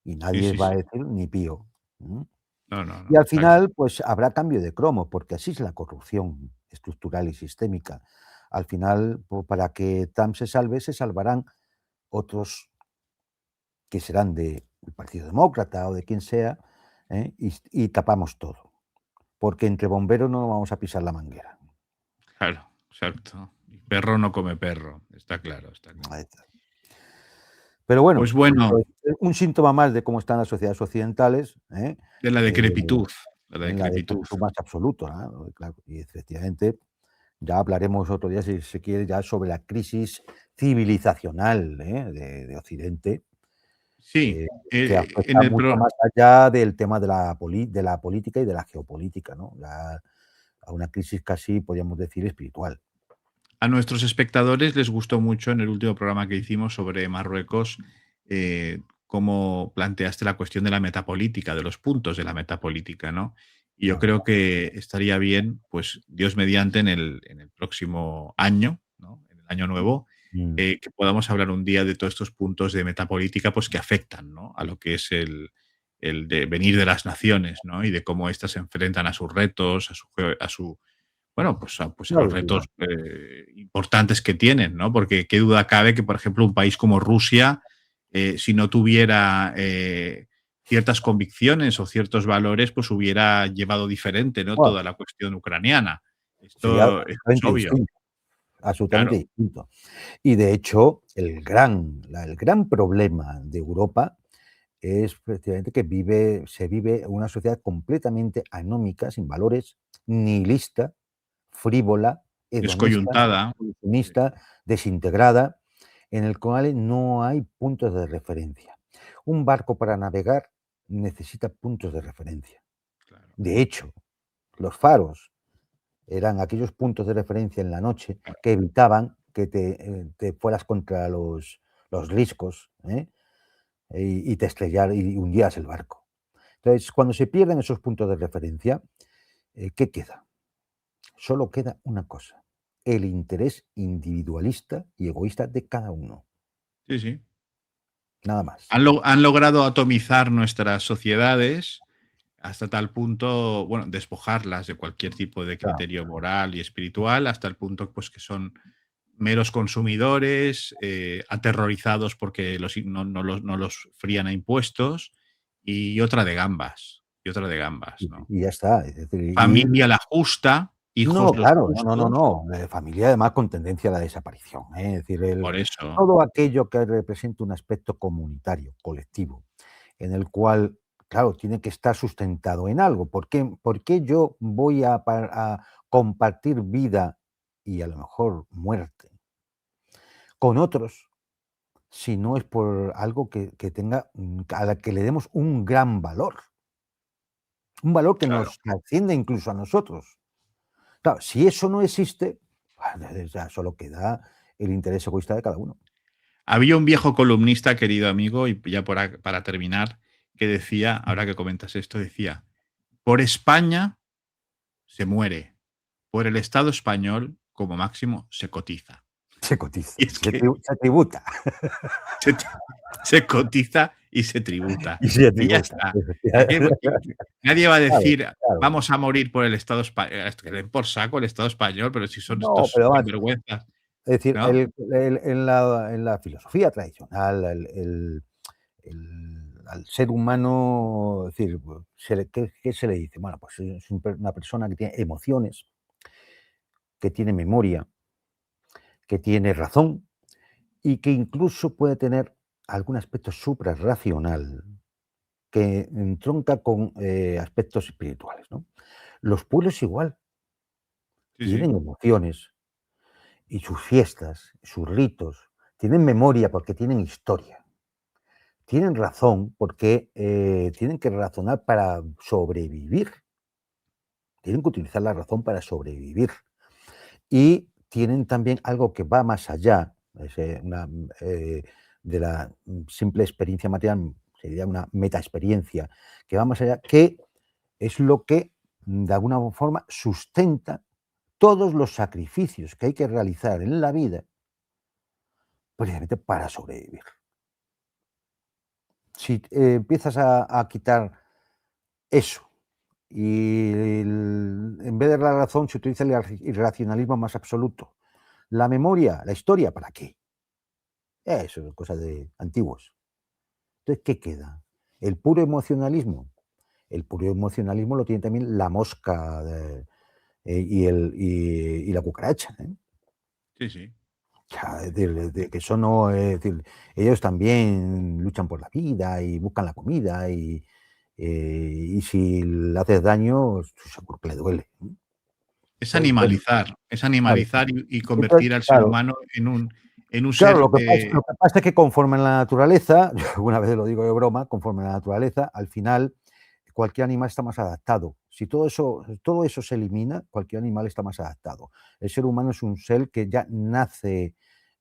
Y
Sí,
nadie
sí,
va a
sí.
decir ni pío. ¿Mm?
No, no,
Y
no,
al
está claro.
final, pues habrá cambio de cromo, porque así es la corrupción estructural y sistémica. Al final, para que Trump se salve, se salvarán otros que serán del Partido Demócrata o de quien sea, y tapamos todo. Porque entre bomberos no vamos a pisar la manguera.
Claro, exacto. Y perro no come perro, está claro, está claro.
Ahí está. Pero bueno,
Pues bueno,
pues, un síntoma más de cómo están las sociedades occidentales,
de la
eh,
decrepitud, de la
en la
decrepitud.
decrepitud más absoluta, ¿no? Claro, y efectivamente, ya hablaremos otro día, si se quiere, ya sobre la crisis civilizacional, de Occidente,
Sí,
eh, que
en
afecta
el
mucho
pro
más allá del tema de la política y de la geopolítica, ¿no? Ya a una crisis casi, podríamos decir, espiritual.
a nuestros espectadores les gustó mucho en el último programa que hicimos sobre Marruecos, cómo planteaste la cuestión de la metapolítica, de los puntos de la metapolítica, ¿no? Y yo
Ah,
creo que estaría bien, pues Dios mediante, en el próximo año, ¿no? En el año nuevo,
mm,
que podamos hablar un día de todos estos puntos de metapolítica, pues que afectan, ¿no? A lo que es el devenir de las naciones, ¿no? Y de cómo éstas se enfrentan a sus retos, a su bueno, pues a los
claro, sí.
retos importantes que tienen, ¿no? Porque qué duda cabe que, por ejemplo, un país como Rusia, si no tuviera ciertas convicciones o ciertos valores, pues hubiera llevado diferente, ¿no?
Bueno,
Toda la cuestión ucraniana.
sería
Esto es obvio,
absolutamente
claro.
distinto. Y de hecho, el gran problema de Europa es precisamente que se vive una sociedad completamente anómica, sin valores, nihilista, frívola, hedonista,
Descoyuntada. Sí,
consumista, desintegrada, en el cual no hay puntos de referencia. Un barco para navegar necesita puntos de referencia.
claro,
De hecho, los faros eran aquellos puntos de referencia en la noche
claro.
que evitaban que te fueras contra los riscos, y te estrellar y hundías el barco. Entonces, cuando se pierden esos puntos de referencia, ¿qué queda? Solo queda una cosa, el interés individualista y egoísta de cada uno,
Sí, sí.
nada más.
Han logrado atomizar nuestras sociedades hasta tal punto, bueno, despojarlas de cualquier tipo de
Claro,
criterio moral y espiritual, hasta el punto pues que son meros consumidores, aterrorizados porque no los frían a impuestos, y otra de gambas, ¿no?
Y ya está. Es decir,
Familia la justa, hijos
no,
los
claro,
justos,
no. Familia además con tendencia a la desaparición, ¿eh? Es decir,
por eso.
todo aquello que representa un aspecto comunitario, colectivo, en el cual, claro, tiene que estar sustentado en algo. ¿Por qué yo voy a compartir vida y a lo mejor muerte con otros si no es por algo que tenga, a la que le demos un gran valor? Un valor que
Claro.
nos trasciende incluso a nosotros. Claro, si eso no existe, ya solo queda el interés egoísta de cada uno.
Había un viejo columnista, querido amigo, y ya para terminar, que decía, ahora que comentas esto, decía: por España se muere, por el Estado español, como máximo, se cotiza.
Se cotiza,
Y es que
se tributa.
se, se cotiza y se tributa.
Y se
Y ya
tributa.
está. Nadie va a
Claro,
decir,
claro.
vamos a morir por el Estado español. Que den por saco el Estado español, pero si son
No,
estos
pero además,
sinvergüenzas,
es decir,
¿no?
en la filosofía tradicional, al ser humano, es decir, pues, ¿qué se le dice? Bueno, pues es una persona que tiene emociones, que tiene memoria, que tiene razón y que incluso puede tener algún aspecto suprarracional que entronca con aspectos espirituales, ¿no? Los pueblos igual,
Sí, sí.
tienen emociones y sus fiestas, sus ritos, tienen memoria porque tienen historia, tienen razón porque tienen que razonar para sobrevivir, tienen que utilizar la razón para sobrevivir y tienen también algo que va más allá de la simple experiencia material, sería una metaexperiencia que va más allá, que es lo que de alguna forma sustenta todos los sacrificios que hay que realizar en la vida precisamente para sobrevivir. Si empiezas a quitar eso y en vez de la razón se utiliza el irracionalismo más absoluto, la memoria, la historia, ¿para qué? Eso es cosa de antiguos. Entonces, ¿qué queda? ¿El puro emocionalismo? El puro emocionalismo lo tiene también la mosca y la cucaracha, ¿eh?
Sí, sí.
O sea, es decir, de que eso no es decir, ellos también luchan por la vida y buscan la comida y si le haces daño, seguro que le duele, ¿no? Entonces,
Es
claro,
animalizar y
entonces,
convertir al ser
claro,
humano en un
claro,
ser,
lo que pasa es que conforme a la naturaleza, yo alguna vez lo digo de broma, conforme a la naturaleza, al final cualquier animal está más adaptado. Si todo eso se elimina, cualquier animal está más adaptado. El ser humano es un ser que ya nace,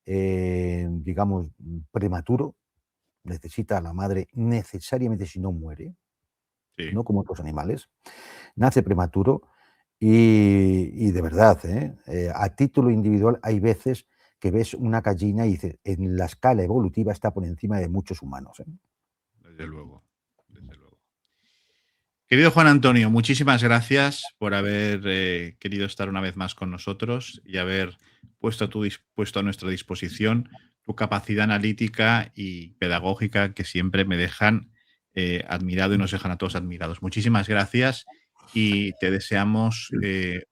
digamos, prematuro, necesita a la madre necesariamente si no muere,
sí.
no como otros animales, nace prematuro y de verdad, a título individual hay veces que ves una gallina y dices, en la escala evolutiva está por encima de muchos humanos, ¿eh?
Desde luego, desde luego. Querido Juan Antonio, muchísimas gracias por haber querido estar una vez más con nosotros y haber puesto a nuestra disposición tu capacidad analítica y pedagógica que siempre me dejan admirado y nos dejan a todos admirados. Muchísimas gracias y te deseamos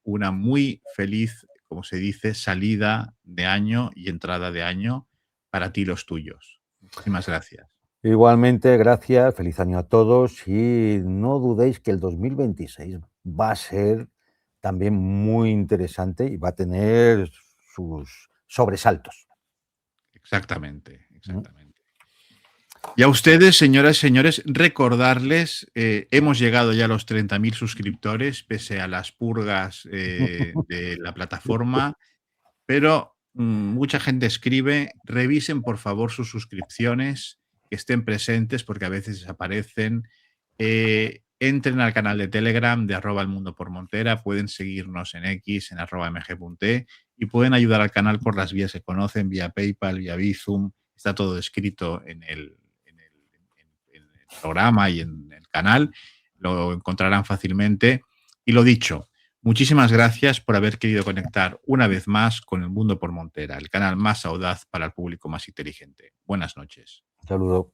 una muy feliz, como se dice, salida de año y entrada de año para ti y los tuyos. Muchísimas gracias.
Igualmente, gracias, feliz año a todos y no dudéis que el 2026 va a ser también muy interesante y va a tener sus sobresaltos.
Exactamente,
¿Mm?
exactamente. Y a ustedes, señoras y señores, recordarles, hemos llegado ya a los 30.000 suscriptores, pese a las purgas de la plataforma, pero mucha gente escribe, revisen por favor sus suscripciones, que estén presentes porque a veces desaparecen. Entren al canal de Telegram de @el mundo por Montera, pueden seguirnos en X, en @mg.e y pueden ayudar al canal por las vías que conocen, vía PayPal, vía Bizum, está todo escrito en el programa y en el canal, lo encontrarán fácilmente. Y lo dicho, Muchísimas gracias por haber querido conectar una vez más con El Mundo por Montera, el canal más audaz para el público más inteligente. Buenas noches.
Un saludo.